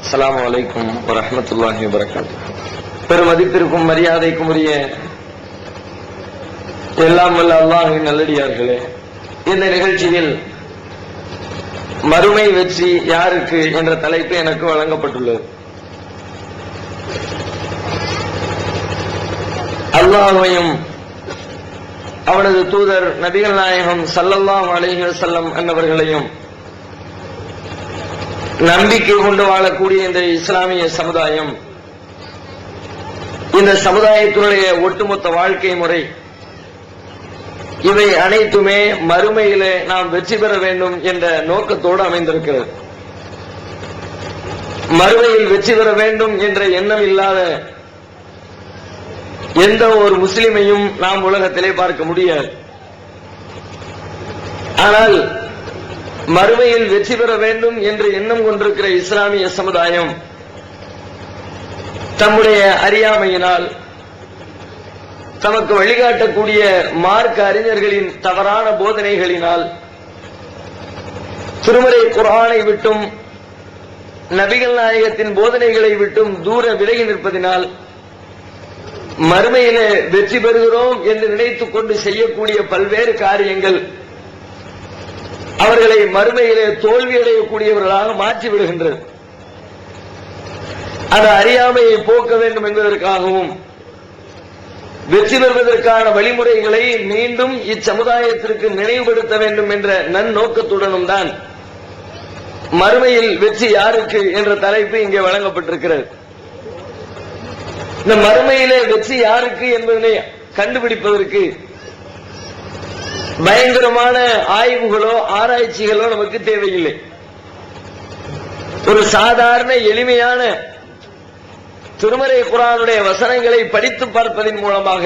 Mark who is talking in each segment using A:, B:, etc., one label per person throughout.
A: அஸ்ஸலாமு அலைக்கும் வரஹ்மத்துல்லாஹி வபரகாத்துஹு. பெருமதிப்பிற்கும் மரியாதைக்கும் உரிய எல்லாம் வல்ல அல்லாஹ்வின் நல்லடியார்களே, இந்த நிகழ்ச்சியில் மறுமை வெற்றி யாருக்கு என்ற தலைப்பு எனக்கு வழங்கப்பட்டுள்ளது. அல்லாஹ்வையும் அவனது தூதர் நபிகள் நாயகம் ஸல்லல்லாஹு அலைஹி வஸல்லம் என்பவர்களையும் நம்பிக்கை கொண்டு வாழக்கூடிய இந்த இஸ்லாமிய சமுதாயம், இந்த சமுதாயத்தினுடைய ஒட்டுமொத்த வாழ்க்கை முறை, இவை அனைத்துமே மறுமையிலே நாம் வெற்றி பெற வேண்டும் என்ற நோக்கத்தோடு அமைந்திருக்கிறது. மறுமையில் வெற்றி பெற வேண்டும் என்ற எண்ணம் இல்லாத எந்த ஒரு முஸ்லிமையும் நாம் உலகத்திலே பார்க்க முடியாது. ஆனால் மறுமையில் வெற்றி பெற வேண்டும் என்று எண்ணம் கொண்டிருக்கிற இஸ்லாமிய சமுதாயம் தம்முடைய அறியாமையினால், தமக்கு வழிகாட்டக்கூடிய மார்க்க அறிஞர்களின் தவறான போதனைகளினால், திருமறை குர்ஆனை விட்டும் நபிகள் நாயகத்தின் போதனைகளை விட்டும் தூர விலகி நிற்பதினால் மறுமையிலே வெற்றி பெறுகிறோம் என்று நினைத்துக் கொண்டு செய்யக்கூடிய பல்வேறு காரியங்கள் அவர்களை மறுமையிலே தோல்வியடையக்கூடியவர்களாக மாற்றிவிடுகின்றது. அந்த அறியாமையை போக்க வேண்டும் என்பதற்காகவும் வெற்றி பெறுவதற்கான வழிமுறைகளை மீண்டும் இச்சமுதாயத்திற்கு நினைவுபடுத்த வேண்டும் என்ற நன்னோக்கத்துடனும் தான் மறுமையில் வெற்றி யாருக்கு என்ற தலைப்பு இங்கே வழங்கப்பட்டிருக்கிறது. இந்த மறுமையிலே வெற்றி யாருக்கு என்பதனை கண்டுபிடிப்பதற்கு பயங்கரமான ஆய்வுகளோ ஆராய்ச்சிகளோ நமக்கு தேவையில்லை. ஒரு சாதாரண எளிமையான திருமறை குர்ஆனுடைய வசனங்களை படித்து பார்ப்பதன் மூலமாக,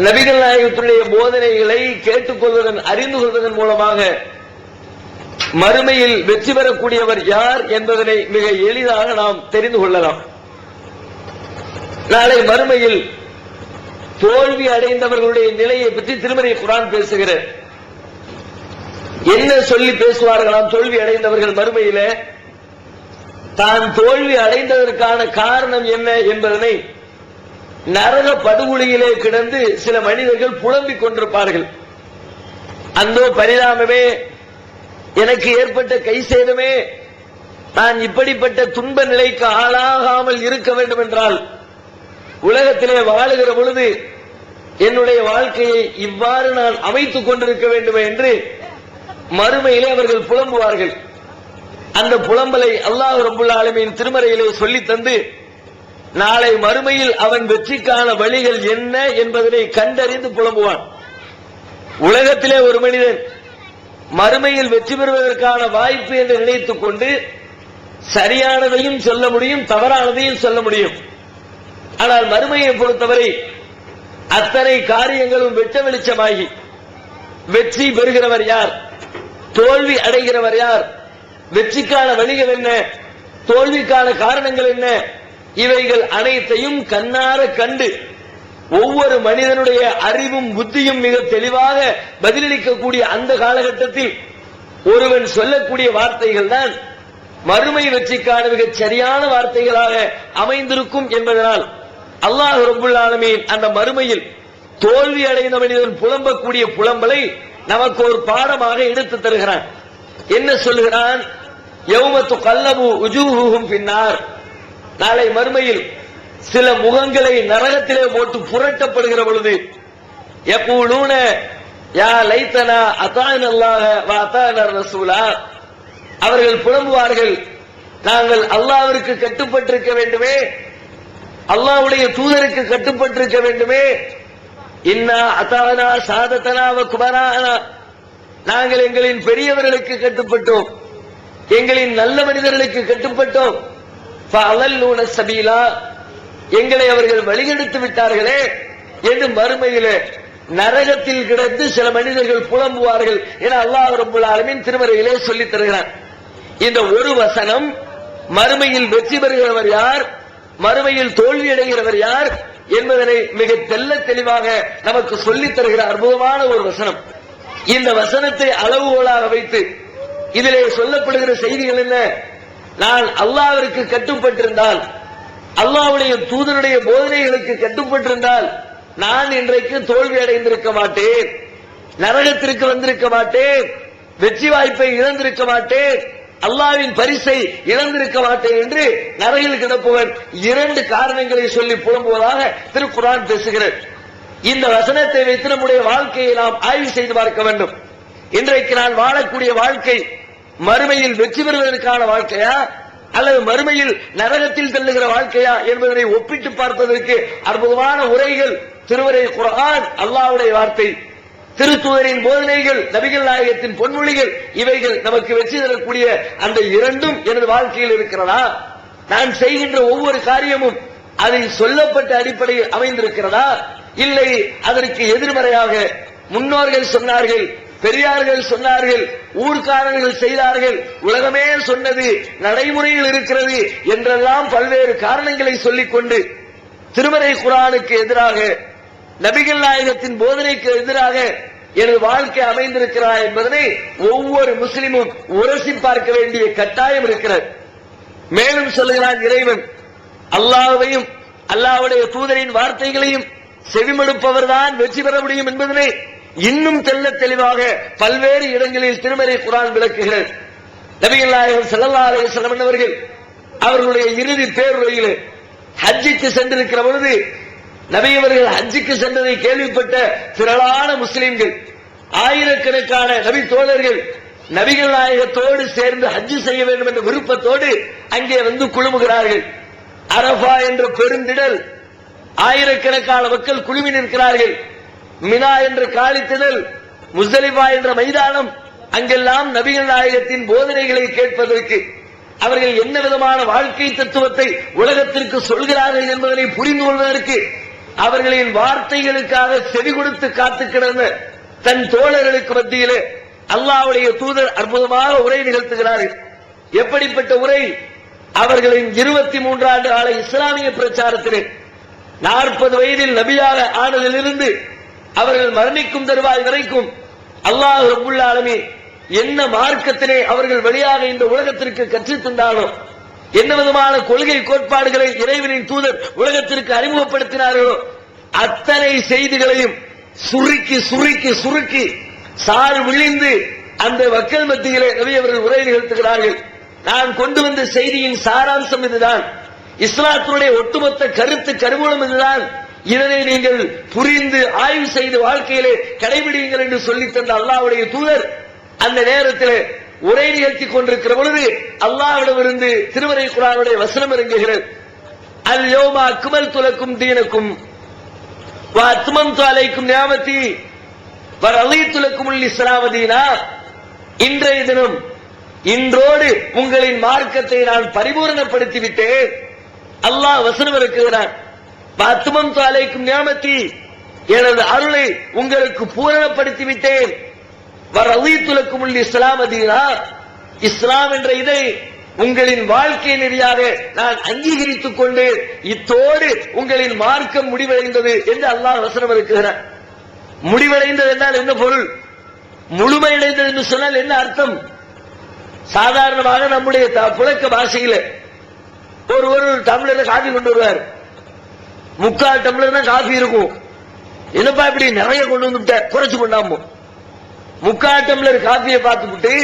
A: நபிகள் நாயகத்துடைய போதனைகளை கேட்டுக்கொள்வதன் அறிந்து கொள்வதன் மூலமாக மறுமையில் வெற்றி பெறக்கூடியவர் யார் என்பதனை மிக எளிதாக நாம் தெரிந்து கொள்ளலாம். நாளை மறுமையில் தோல்வி அடைந்தவர்களுடைய நிலையை பற்றி திருமறை குர்ஆன் பேசுகிறது. என்ன சொல்லி பேசுவார்களாம் தோல்வி அடைந்தவர்கள் மறுமையில? தான் தோல்வி அடைந்ததற்கான காரணம் என்ன என்பதனை நரக படுகொலியிலே கிடந்து சில மனிதர்கள் புலம்பிக் கொண்டிருப்பார்கள். அந்தோ பரிதாபமே, எனக்கு ஏற்பட்ட கை சேதமே, நான் இப்படிப்பட்ட துன்ப நிலைக்கு ஆளாகாமல் இருக்க வேண்டும் என்றால் உலகத்திலே வாழுகிற பொழுது என்னுடைய வாழ்க்கையை இவ்வாறு நான் அமைத்துக் கொண்டிருக்க வேண்டும் என்று மறுமையிலே அவர்கள் புலம்புவார்கள். அந்த புலம்பலை அல்லாஹ் ரப்பல் ஆலமீன் திருமறையிலே சொல்லி தந்து, நாளை மறுமையில் அவன் வெற்றிக்கான வழிகள் என்ன என்பதனை கண்டறிந்து புலம்புவான். உலகத்திலே ஒரு மனிதன் மறுமையில் வெற்றி பெறுவதற்கான வாய்ப்பு என்று நினைத்துக் கொண்டு சரியானதையும் சொல்ல முடியும், தவறானதையும் சொல்ல முடியும். ஆனால் மறுமையை பொறுத்தவரை அத்தனை காரியங்களும் வெட்ட வெளிச்சமாகி வெற்றி பெறுகிறவர் யார், தோல்வி அடைகிறவர் யார், வெற்றிக்கான வழிகள் என்ன, தோல்விக்கான காரணங்கள் என்ன, இவைகள் அனைத்தையும் கண்ணார கண்டு ஒவ்வொரு மனிதனுடைய அறிவும் புத்தியும் மிக தெளிவாக பதிலளிக்கக்கூடிய அந்த காலகட்டத்தில் ஒருவன் சொல்லக்கூடிய வார்த்தைகள் தான் மறுமை வெற்றிக்கான மிகச் சரியான வார்த்தைகளாக அமைந்திருக்கும் என்பதனால் அல்லாஹ் ரப்பல் ஆலமீன் அந்த மறுமையில் தோல்வி அடைந்த மனிதன் புலம்பக்கூடிய புலம்பலை நமக்கு ஒரு பாடமாக எடுத்து தருகிறான். என்ன சொல்கிறான்? யௌம துகல்லபு உஜூஹுஹும் ஃபின்னார். நாளை மறுமையில் சில முகங்களை நரகத்திலே போட்டு புரட்டப்படுகிற பொழுது யகூலூன யா லைத்தனா அதானல்லாஹ வ அதானர் ரசூலா, அவர்கள் புலம்புவார்கள், நாங்கள் அல்லாஹ்விற்கு கட்டுப்பட்டிருக்க வேண்டுமே, அல்லாஹ்வுடைய தூதருக்கு கட்டுப்பட்டிருக்க வேண்டுமே, இன்னா அதானா சாதத்தனா வ குபரானா, நாங்கள் எங்களின் பெரியவர்களுக்கு கட்டுப்பட்டோம், எங்களின் நல்ல மனிதர்களுக்கு கட்டுப்பட்டோம், ஃபஅலல்லூன சபீலா, எங்களை அவர்கள் வழிகெடுத்து விட்டார்களே என்று மறுமையிலே நரகத்தில் கிடந்து சில மனிதர்கள் புலம்புவார்கள் என அல்லாஹ் ரப்பல் ஆலமீன் திருமறையிலே சொல்லித் தருகிறார். இந்த ஒரு வசனம் மறுமையில் வெற்றி பெறுகிறவர் யார், மறுமையில் தோல்வி அடைகிறவர் யார் என்பதனை மிக தெள்ள தெளிவாக நமக்கு சொல்லித் தருகிற அற்புதமான ஒரு வசனம். இந்த வசனத்தை அளவுகோலாக வைத்து இதிலே சொல்லப்படுகிற செய்திகள் என்ன? நான் அல்லாஹ்விற்கு கட்டுப்பட்டிருந்தால், அல்லாஹ்வுடைய தூதருடைய போதனைகளுக்கு கட்டுப்பட்டிருந்தால் நான் இன்றைக்கு தோல்வி அடைந்திருக்க மாட்டேன், நரகத்திற்கு வந்திருக்க மாட்டேன், வெற்றி வாய்ப்பை இழந்திருக்க மாட்டேன், அல்லாஹ்வின் பரிசை இழந்திருக்க மாட்டேன் என்று நரகில் கிடப்பவன் 2 காரணங்களை சொல்லி புலம்புவதாக திருக்குர்ஆன் பேசுகிறது. இந்த வசனத்தை வைத்து நம்முடைய வாழ்க்கையை நாம் ஆய்வு செய்து பார்க்க வேண்டும். இன்றைக்கு நான் வாழக்கூடிய வாழ்க்கை மறுமையில் வெற்றி பெறுவதற்கான வாழ்க்கையா அல்லது மறுமையில் நரகத்தில் தள்ளுகிற வாழ்க்கையா என்பதனை ஒப்பிட்டு பார்ப்பதற்கு அற்புதமான உரைகள் திருவரை குர்ஆன், அல்லாஹ்வுடைய வார்த்தை, திருத்தூதரின் போதனைகள், நபிகள் நாயகத்தின் பொன்மொழிகள், இவைகள் நமக்கு வெற்றி தரக்கூடிய அந்த 2ம் எனது வாழ்க்கையில் இருக்கிறதா? நான் செய்கின்ற ஒவ்வொரு காரியமும் அதில் சொல்லப்பட்ட அடிப்படையில் அமைந்திருக்கிறதா? இல்லை அதற்கு எதிர்மறையாக முன்னோர்கள் சொன்னார்கள், பெரியார்கள் சொன்னார்கள், ஊர்க்காரர்கள் செய்தார்கள், உலகமே சொன்னது, நடைமுறையில் இருக்கிறது என்றெல்லாம் பல்வேறு காரணங்களை சொல்லிக்கொண்டு திருமறை குர்ஆனுக்கு எதிராக, நபிகள் நாயகத்தின் போதனைக்கு எதிராக எனது வாழ்க்கை அமைந்திருக்கிறா என்பதனை ஒவ்வொரு முஸ்லிமும் உரசி பார்க்க வேண்டிய கட்டாயம் இருக்கிறது. மேலும் சொல்லுகிறான் இறைவன், அல்லாஹ்வையும் அல்லாஹ்வுடைய தூதரின் வார்த்தைகளையும் செவிமடுப்பவர்தான் வெற்றி பெற முடியும் என்பதனை இன்னும் தெளிவாக பல்வேறு இடங்களில் திருமறை குர்ஆன் விளக்குகிறது. நபிகள் நாயகம் ஸல்லல்லாஹு அலைஹி வஸல்லம் அவர்கள் அவர்களுடைய இறுதி பேருரையிலே ஹஜ்ஜுக்கு சென்றிருக்கிற பொழுது, நபி அவர்கள் ஹஜ்ஜுக்கு சென்றதை கேள்விப்பட்ட திரளான முஸ்லிம்கள், ஆயிரக்கணக்கான நபி தோழர்கள் நபிகள் நாயகத்தோடு சேர்ந்து ஹஜ்ஜு செய்ய வேண்டும் என்ற விருப்பத்தோடு அங்கே வந்து குழுமுகிறார்கள். அரஃபா என்ற பெருந்திடல், ஆயிரக்கணக்கான மக்கள் குழுமி நிற்கிறார்கள். மினா என்ற காலித்திடல், முஸ்தலிஃபா என்ற மைதானம், அங்கெல்லாம் நபிகள் நாயகத்தின் போதனைகளை கேட்பதற்கு, அவர்கள் என்ன விதமான வாழ்க்கை தத்துவத்தை உலகத்திற்கு சொல்கிறார்கள் என்பதனை புரிந்து கொள்வதற்கு அவர்களின் வார்த்தைகளுக்காக செவி கொடுத்து காத்து கிடந்த தன் தோழர்களுக்கு மத்தியிலே அல்லாஹ்வுடைய தூதர் அற்புதமாக உரை நிகழ்த்துகிறார்கள். எப்படிப்பட்ட உரை? அவர்களின் 23 ஆண்டு கால இஸ்லாமிய பிரச்சாரத்திலே 40 வயதில் நபியாக ஆனதிலிருந்து அவர்கள் மரணிக்கும் தருவாய் வரைக்கும் அல்லாஹ் ரப்புல் ஆலமீன் என்ன மார்க்கத்தினை அவர்கள் வழியாக இந்த உலகத்திற்கு கற்றுத் தந்தாலும், என்ன விதமான கொள்கை கோட்பாடுகளை இறைவனின் தூதர் உலகத்திற்கு அறிமுகப்படுத்தினார்களோ அத்தனை செய்திகளையும் சுருக்கி சுருக்கி சுருக்கி சாறு விழிந்து அந்த மக்கள் மத்தியிலே நபி அவர்கள் உரை நிகழ்த்துகிறார்கள். நான் கொண்டு வந்த செய்தியின் சாராம்சம் இதுதான், இஸ்லாத்தினுடைய ஒட்டுமொத்த கருத்து கருவூலம் இதுதான், இதனை நீங்கள் புரிந்து ஆய்வு செய்து வாழ்க்கையிலே கடைபிடிங்கள் என்று சொல்லித் தந்த அல்லாஹ்வுடைய தூதர் அந்த நேரத்தில் உரை நிகழ்த்தி கொண்டிருக்கிற பொழுது அல்லாஹ்விடமிருந்து திருமறை குர்ஆனுடைய வசனம் இறங்குகிறது. அல் யௌம அக்மல்து லக்கும் தீனக்கும் வ அத்மம்து அலைக்கும் நிஅமதி வ ரலீது லக்குமுல் இஸ்லாம தீனா. இன்றைய தினம், இன்றோடு உங்களின் மார்க்கத்தை நான் பரிபூரணப்படுத்தி விட்டேன். அல்லாஹ் வசனம் இறக்குகிறான். வ அத்மம்து அலைக்கும் நிஅமதி, எனது அருளை உங்களுக்கு பூரணப்படுத்தி விட்டேன். வரலீது லக்குமுல் இஸ்லாம தீனா, இஸ்லாம் என்ற இதை உங்களின் வாழ்க்கை நெறியாக நான் அங்கீகரித்துக் கொண்டு இத்தோடு உங்களின் மார்க்கம் முடிவடைந்தது என்று அல்லாஹ் வசனம் இருக்கிறார். முடிவடைந்தது என்றால் என்ன பொருள்? முழுமையடைந்தது என்று சொன்னால் என்ன அர்த்தம்? சாதாரணமாக நம்முடைய புழக்க பாஷையில் ஒரு டம்ளர் காபி கொண்டு வருவார், 3/4 டம்ளர் தான் காபி இருக்கும். என்னப்பா இப்படி நிறைய கொண்டு வந்து குறைச்சு கொண்டாமோ, 3/4 டம்ளர் காபியை பார்த்துவிட்டு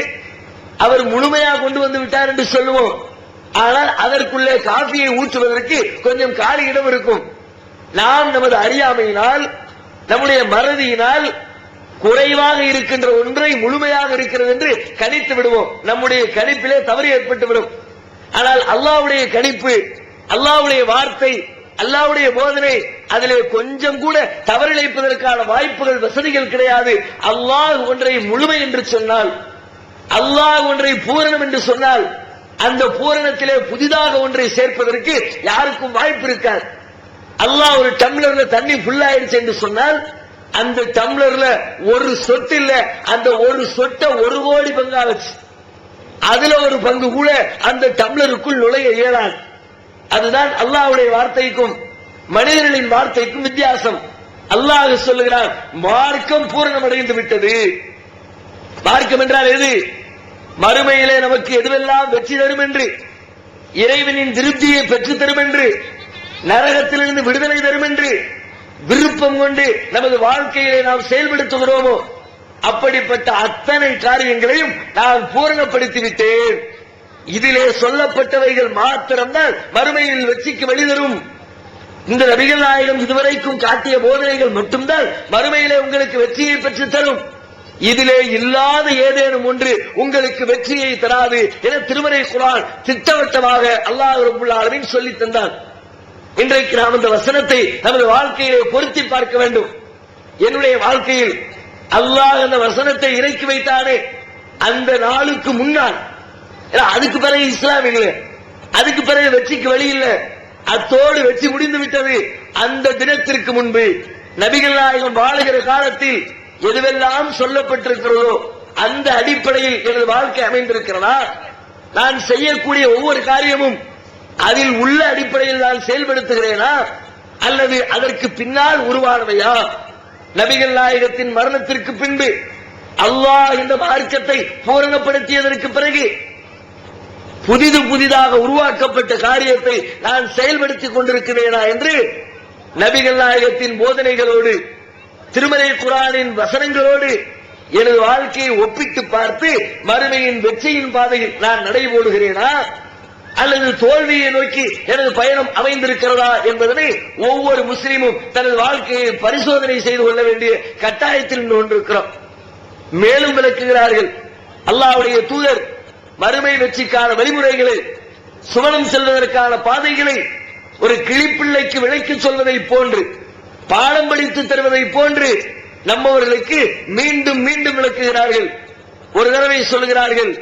A: அவர் முழுமையா கொண்டு வந்து விட்டார் என்று சொல்லுவோம். ஆனால் அதற்குள்ளே காபியை ஊற்றுவதற்கு கொஞ்சம் காலி இடம் இருக்கும். நாம் நமது அறியாமையினால், நம்முடைய மறதியினால் குறைவாக இருக்கின்ற ஒன்றை முழுமையாக இருக்கிறது என்று கணித்து விடுவோம். நம்முடைய கணிப்பிலே தவறு ஏற்பட்டுவிடும். ஆனால் அல்லாஹ்வுடைய கணிப்பு, அல்லாஹ்வுடைய வார்த்தை, அல்லாஹ்வுடைய போதனை, அதிலே கொஞ்சம் கூட தவறிழைப்பதற்கான வாய்ப்புகள், வசதிகள் கிடையாது. அல்லாஹ் ஒன்றை முழுமை என்று சொன்னால், அல்லாஹ் ஒன்றை பூரணம் என்று சொன்னால், அந்த பூரணத்திலே புதிதாக ஒன்றை சேர்ப்பதற்கு யாருக்கும் வாய்ப்பு இருக்காது. அல்லாஹ் ஒரு டம்ளர்ல தண்ணி ஃபுல் ஆயிடுச்சு என்று சொன்னால், அந்த டம்ளர்ல ஒரு சொட்டு இல்ல, அந்த ஒரு சொட்டை 1 கோடி பங்கா வச்சு அதுல ஒரு பங்கு கூட அந்த டம்ளருக்குள் நுழைய இயலாது. அதுதான் அல்லாஹ்வுடைய வார்த்தைக்கும் மனிதர்களின் வார்த்தைக்கும் வித்தியாசம். அல்லாஹ் சொல்லுகிறான், மார்க்கம் பூரணமடைந்து விட்டது. மார்க்கம் என்றால் எது? மறுமையிலே நமக்கு எதுவெல்லாம் வெற்றி தரும் என்று இறைவனின் திருப்தியை பெற்று தரும் என்று, நரகத்திலிருந்து விடுதலை தரும் என்று விருப்பம் கொண்டு நமது வாழ்க்கையிலே நாம் செயல்படுத்துகிறோமோ அப்படிப்பட்ட அத்தனை காரியங்களையும் நான் பூரணப்படுத்திவிட்டேன். இதிலே சொல்லப்பட்டவைகள் மாத்திரம்தான் மறுமையில் வெற்றிக்கு வழிதரும். இந்த நபிகள் நாயகம் இதுவரைக்கும் காட்டிய போதனைகள் மட்டும்தான் மறுமையிலே உங்களுக்கு வெற்றியை பெற்று தரும். இதிலே இல்லாத ஏதேனும் ஒன்று உங்களுக்கு வெற்றியை தராது என திருமறை குர்ஆன் திட்டவட்டமாக அல்லாஹ் ரப்பல் ஆலமீன் சொல்லி தந்தான். இன்றைக்கு நாம் இந்த வசனத்தை நமது வாழ்க்கையிலே பொருத்தி பார்க்க வேண்டும். என்னுடைய வாழ்க்கையில் அல்லாஹ் அந்த வசனத்தை இறக்கி வைத்தானே அந்த நாளுக்கு முன்னால், அதுக்கு பிறகு இஸ்லாம் இல்லை, அதுக்கு பிறகு வெற்றிக்கு வழி இல்லை, அத்தோடு வெற்றி முடிந்து விட்டது. அந்த தினத்திற்கு முன்பு நபிகள் நாயகம் வாழுகிற காலத்தில் எதுவெல்லாம் சொல்லப்பட்டிருக்கிறதோ அந்த அடிப்படையில் எனது வாழ்க்கை அமைந்திருக்கிறதா? நான் செய்யக்கூடிய ஒவ்வொரு காரியமும் அதில் உள்ள அடிப்படையில் நான் செயல்படுத்துகிறேனா அல்லது அதற்கு பின்னால் உருவானவையா? நபிகள் நாயகத்தின் மரணத்திற்கு பின்பு அல்லாஹ் இந்த மார்க்கத்தை பூரணப்படுத்தியதற்கு பிறகு புதிதாக உருவாக்கப்பட்ட காரியத்தை நான் செயல்படுத்திக் கொண்டிருக்கிறேனா என்று நபிகள் நாயகத்தின் போதனைகளோடு திருமறை குர்ஆனின் வசனங்களோடு எனது வாழ்க்கையை ஒப்பிட்டு பார்த்து மறுமையின் வெற்றியின் பாதையில் நான் நடைபோடுகிறேனா அல்லது தோல்வியை நோக்கி எனது பயணம் அமைந்திருக்கிறதா என்பதனை ஒவ்வொரு முஸ்லீமும் தனது வாழ்க்கையை பரிசோதனை செய்து கொள்ள வேண்டிய கட்டாயத்தில் கொண்டிருக்கிறோம். மேலும் விளக்குகிறார்கள், அல்லாஹ்வுடைய தூதர் மறுமை வெற்றிக்கான வழிமுறைகளை, சுவனம் செல்வதற்கான பாதைகளை ஒரு கிளிப்பிள்ளைக்கு விளக்கி சொல்வதை போன்று, பாடம் படித்து தருவதை போன்று நம்மவர்களுக்கு மீண்டும் மீண்டும் விளக்குகிறார்கள். ஒரு தடவை சொல்கிறார்கள்,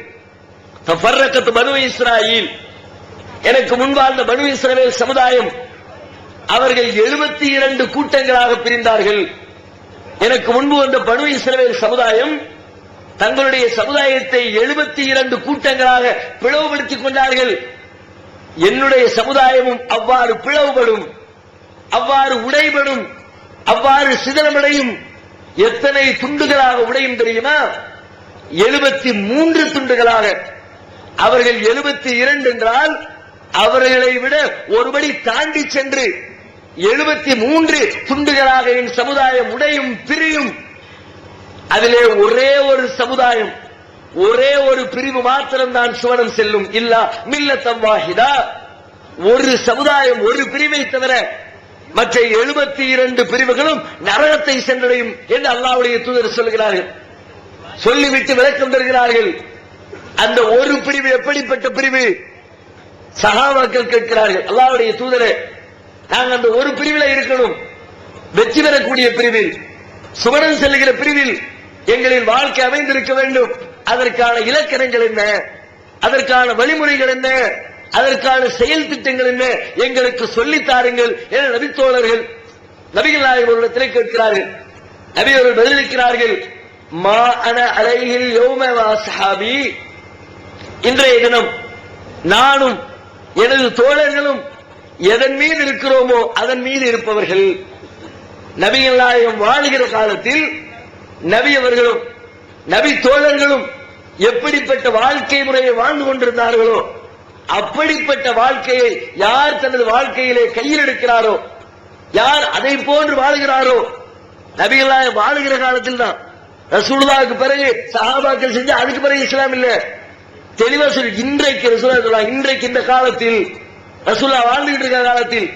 A: தஃபர்ரகத் பனு இஸ்ராயீல், எனக்கு முன்பார்ந்த பனு இஸ்ரவேல் சமுதாயம் அவர்கள் 72 கூட்டங்களாக பிரிந்தார்கள். எனக்கு முன்பு வந்த பனு இஸ்ரவேல் சமுதாயம் தங்களுடைய சமுதாயத்தை 72 கூட்டங்களாக பிளவுபடுத்திக் கொண்டார்கள். என்னுடைய சமுதாயமும் அவ்வாறு பிளவுபடும், அவ்வாறு உடைபடும், அவ்வாறு சிதறமடையும். எத்தனை துண்டுகளாக உடையும் தெரியுமா? 73 துண்டுகளாக. அவர்கள் 72 என்றால் அவர்களை விட ஒருபடி தாண்டி சென்று 73 துண்டுகளாக என் சமுதாயம் உடையும், பிரியும். அதிலே ஒரே ஒரு சமுதாயம், ஒரே ஒரு பிரிவு மாத்திரம் தான் சுவனம் செல்லும். இல்லா மில்லத்தம் வாஹிதா, ஒரு சமுதாயம், ஒரு பிரிவை தவிர மற்ற 72 பிரிவுகளும் நரகத்தை சென்றடையும் என்று அல்லாஹ்வுடைய தூதர் சொல்கிறார்கள். சொல்லிவிட்டு விளக்கம் தருகிறார்கள். அந்த ஒரு பிரிவு எப்படிப்பட்ட பிரிவு? சஹாபாக்கள் கேட்கிறார்கள், அல்லாஹ்வுடைய தூதரே, நாங்கள் அந்த ஒரு பிரிவில் இருக்கணும், வெற்றி பெறக்கூடிய பிரிவில், சுவனம் செல்லுகிற பிரிவில் எங்களின் வாழ்க்கை அமைந்திருக்க வேண்டும். அதற்கான இலக்கணங்கள் என்ன, அதற்கான வழிமுறைகள் என்ன, அதற்கான செயல் திட்டங்கள் என்ன, எங்களுக்கு சொல்லித் தாருங்கள் என நபித்தோழர்கள் நபிகள் நாயகம் அவர்களிடத்திலே கேட்கிறார்கள். நபி அவர்கள் பதிலளிக்கிறார்கள், மா அன அலைஹில் யௌம வ அஸ்ஹாபி, இன்றைய தினம் நானும் எனது தோழர்களும் எதன் மீது இருக்கிறோமோ அதன் மீது இருப்பவர்கள். நபிகள் நாயகம் வாழுகிற காலத்தில் நபி அவர்களும் நபி தோழர்களும் எப்படிப்பட்ட வாழ்க்கை முறையை வாழ்ந்து கொண்டிருந்தார்களோ அப்படிப்பட்ட வாழ்க்கையை யார் தனது வாழ்க்கையிலே கையில் எடுக்கிறாரோ, யார் அதை போன்று வாழ்கிறாரோ, நபிகள் நாயகம் வாழுகிற காலத்தில் தான். ரசூலுல்லாஹ்வுக்கு பிறகு சஹாபாக்கள் செஞ்சு அதுக்கு பிறகு இஸ்லாம் இல்ல. தெளிவா சொல்லி, இன்றைக்கு ரசூலுல்லாஹ் இன்றைக்கு இந்த காலத்தில் ரசூலுல்லாஹ் வாழ்ந்துகிட்டு இருக்கிற காலத்தில்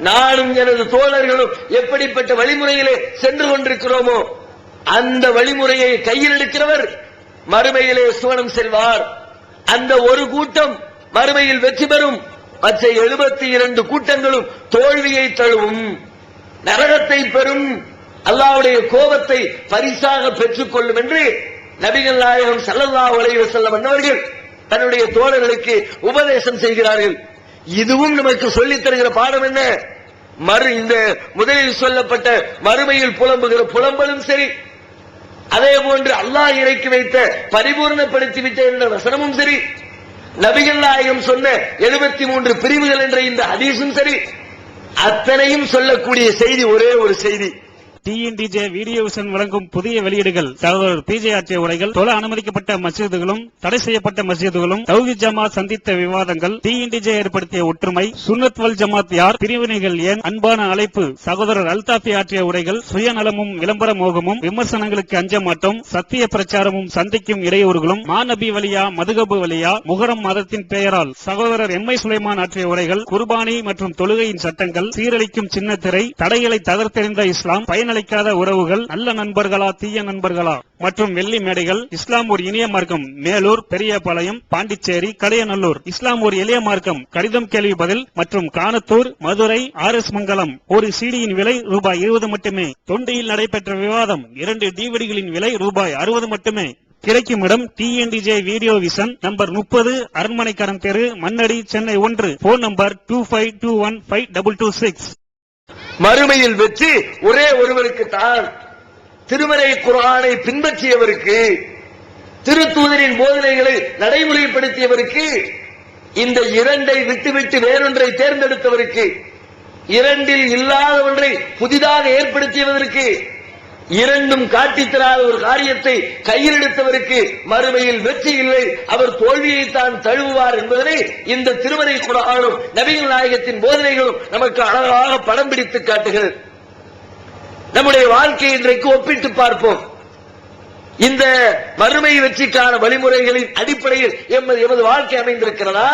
A: நானும் எனது தோழர்களும் எப்படிப்பட்ட வழிமுறையிலே சென்று கொண்டிருக்கிறோமோ அந்த வழிமுறையை கையில் எடுக்கிறவர் மறுமையிலே சுவனம் செல்வார். அந்த ஒரு கூட்டம் மறுமையில் வெற்றி பெறும், மற்ற 72 கூட்டங்களும் தோல்வியை தழுவும், நரகத்தை பெறும், அல்லாஹ்வுடைய கோபத்தை பரிசாக பெற்றுக் கொள்ளும் என்று நபிகள் நாயகம் ஸல்லல்லாஹு அலைஹி வஸல்லம் அவர்கள் தன்னுடைய தோழர்களுக்கு உபதேசம் செய்கிறார்கள். இதுவும் நமக்கு சொல்லித் தருகிற பாடம் என்ன? இந்த முதலில் சொல்லப்பட்ட மறுமையில் புலம்புகிற புலம்பலும் சரி, அதே போன்று அல்லாஹ் இறக்கி வைத்த பரிபூர்ணப்படுத்திவிட்ட என்ற வசனமும் சரி, நபிகள் நாயகம் சொன்ன 73 பிரிவுகள் என்ற இந்த ஹதீஸும் சரி, அத்தனையும் சொல்லக்கூடிய செய்தி ஒரே ஒரு செய்தி.
B: டிஎன்டிஜே வீடியோ விஷன் வழங்கும் புதிய வெளியீடுகள் சகோதரர் பிஜே ஆற்றிய உரைகள், தொழ அனுமதிக்கப்பட்ட மஸ்ஜிதுகளும் தடை செய்யப்பட்ட மஸ்ஜிதுகளும், தௌஹீத் ஜமாத் சந்தித்த விவாதங்கள், டிஎன்டிஜே ஏற்படுத்திய ஒற்றுமை, சுன்னத் வல் ஜமாத் யார், பிரிவினைகள் ஏன், அன்பான அழைப்பு, சகோதரர் அல்தாஃபி ஆற்றிய உரைகள், சுயநலமும் விளம்பர மோகமும், விமர்சனங்களுக்கு அஞ்ச மாட்டோம், சத்திய பிரச்சாரமும் சந்திக்கும் இடையூறுகளும், மாநபி வலியா மதுகபு வலியா, முகரம் மதத்தின் பெயரால் சகோதரர் எம்ஐ சுலைமான் ஆற்றிய உரைகள், குர்பானி மற்றும் தொழுகையின் சட்டங்கள், சீரழிக்கும் சின்னத்திரை, தடைகளை தகர்த்தெறிந்த இஸ்லாம், பயனளிக்காத உறவுகள், நல்ல நண்பர்களா தீய நண்பர்களா மற்றும் வெள்ளி மேடைகள், இஸ்லாம் ஒரு இனிய மார்க்கம், மேலூர், பெரியபாளையம், பாண்டிச்சேரி, கடையநல்லூர், இஸ்லாம் ஒரு எளிய மார்க்கம், கடிதம் கேள்வி பதில் மற்றும் கானத்தூர், மதுரை, RS மங்கலம். ஒரு சிடியின் விலை ரூபாய் 20 மட்டுமே. தொண்டியில் நடைபெற்ற விவாதம் 2 டிவிடிகளின் விலை ரூபாய் 60 மட்டுமே. கிடைக்கும் இடம் டிஎன்டிஜே வீடியோ விஷன், நம்பர் 30, அரண்மனைக்கரம் தெரு, மண்ணடி, சென்னை 1. Phone number 25215226.
A: மறுமையில் வெற்றி ஒரே ஒருவருக்கு தான். திருமறை குர்ஆனை பின்பற்றியவருக்கு, திருத்தூதரின் போதனைகளை நடைமுறைப்படுத்தியவருக்கு, இந்த 2ஐ விட்டுவிட்டு வேறொன்றை தேர்ந்தெடுத்தவருக்கு, 2இல் இல்லாத ஒன்றை புதிதாக ஏற்படுத்தியவருக்கு, 2ம் காட்டித்தராத ஒரு காரியத்தை கையில் எடுத்தவருக்கு மறுமையில் வெற்றி இல்லை, அவர் தோல்வியைத்தான் தழுவுவார் என்பதனை இந்த திருமறை குர்ஆனும் நபிகள் நாயகத்தின் போதனைகளும் நமக்கு அழகாக படம் பிடித்து காட்டுகிறது. நம்முடைய வாழ்க்கையை இன்றைக்கு ஒப்பிட்டு பார்ப்போம். இந்த மறுமை வெற்றிக்கான வழிமுறைகளின் அடிப்படையில் எமது வாழ்க்கை அமைந்திருக்கிறதா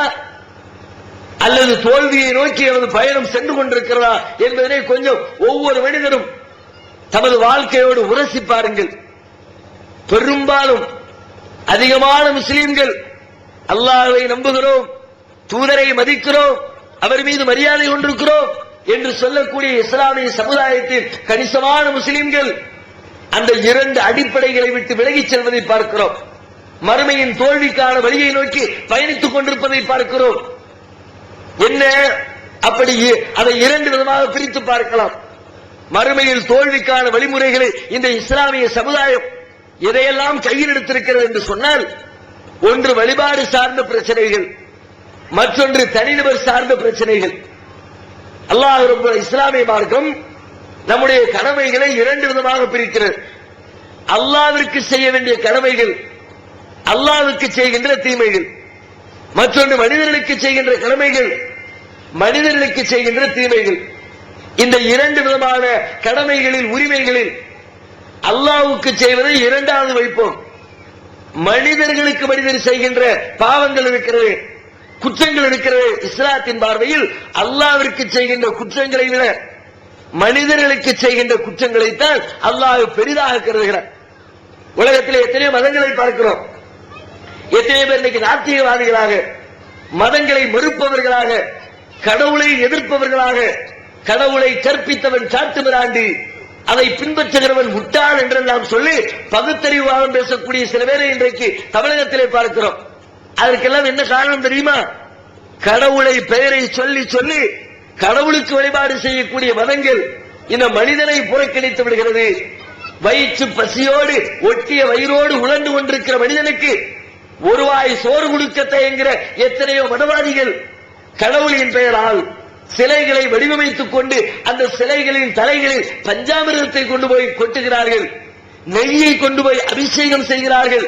A: அல்லது தோல்வியை நோக்கி எமது பயணம் சென்று கொண்டிருக்கிறதா என்பதனை கொஞ்சம் ஒவ்வொரு மனிதரும் தமது வாழ்க்கையோடு உரசி பாருங்கள். பெரும்பாலும் அதிகமான முஸ்லிம்கள் அல்லாஹ்வை நம்புகிறோம், தூதரை மதிக்கிறோம், அவர் மீது மரியாதை கொண்டிருக்கிறோம் என்று சொல்லக்கூடிய இஸ்லாமிய சமுதாயத்தின் கணிசமான முஸ்லிம்கள் அந்த 2 அடிப்படைகளை விட்டு விலகிச் செல்வதை பார்க்கிறோம். மறுமையின் தோல்விக்கான வழியை நோக்கி பயணித்துக் கொண்டிருப்பதை பார்க்கிறோம். என்ன அப்படி அதை 2 விதமாக பிரித்து பார்க்கலாம். மறுமையில் தோல்விக்கான வழிமுறைகளை இந்த இஸ்லாமிய சமுதாயம் எதையெல்லாம் கையில் எடுத்திருக்கிறது என்று சொன்னால், ஒன்று வழிபாடு சார்ந்த பிரச்சனைகள், மற்றொன்று தனிநபர் சார்ந்த பிரச்சனைகள். அல்லாஹ் ரப்பல் இஸ்லாமிய மார்க்கம் நம்முடைய கடமைகளை 2 விதமாக பிரிக்கிறது. அல்லாஹ்விற்கு செய்ய வேண்டிய கடமைகள், அல்லாஹ்வுக்கு செய்கின்ற தீமைகள். மற்றொன்று மனிதர்களுக்கு செய்கின்ற கடமைகள், மனிதர்களுக்கு செய்கின்ற தீமைகள். இந்த 2 விதமான கடமைகளில், உரிமைகளில் அல்லாஹ்வுக்கு செய்வதை 2வது வைப்போம். மனிதர்களுக்கு மனிதர் செய்கின்ற பாவங்கள் இருக்கிறது, குற்றங்கள் இருக்கிறது. இஸ்லாத்தின் பார்வையில் அல்லாஹ்விற்கு செய்கின்ற குற்றங்களை விட மனிதர்களுக்கு செய்கின்ற குற்றங்களைத்தான் அல்லாஹ் பெரிதாக கருதுகிறார். உலகத்தில் எத்தனையோ மதங்களை பார்க்கிறோம். எத்தனையோ பேர் இன்னைக்கு நாத்திகவாதிகளாக, மதங்களை மறுப்பவர்களாக, கடவுளை எதிர்ப்பவர்களாக, கடவுளை கற்பித்தவன் காட்டுமிராண்டி, அதை பின்பற்றுகிறவன் முட்டாள் என்றெல்லாம் சொல்லி பகுத்தறிவாதம் பேசக்கூடிய சில பேரை இன்றைக்கு தமிழகத்திலே பார்க்கிறோம். அதற்கெல்லாம் என்ன காரணம் தெரியுமா? கடவுளை பெயரை சொல்லி சொல்லி கடவுளுக்கு வழிபாடு செய்யக்கூடிய மதங்கள் இந்த மனிதனை புறக்கணித்து விடுகிறது. வயிற்று பசியோடு ஒட்டிய வயிறோடு உழண்டு கொண்டிருக்கிற மனிதனுக்கு ஒரு வாய் சோறு கொடுக்க தயங்குகிற எத்தனையோ மதவாதிகள் கடவுளின் பெயரால் சிலைகளை வடிவமைத்துக் கொண்டு அந்த சிலைகளின் தலைகளில் பஞ்சாமிர்தத்தை கொண்டு போய் கொட்டுகிறார்கள், நெய்யை கொண்டு போய் அபிஷேகம் செய்கிறார்கள்,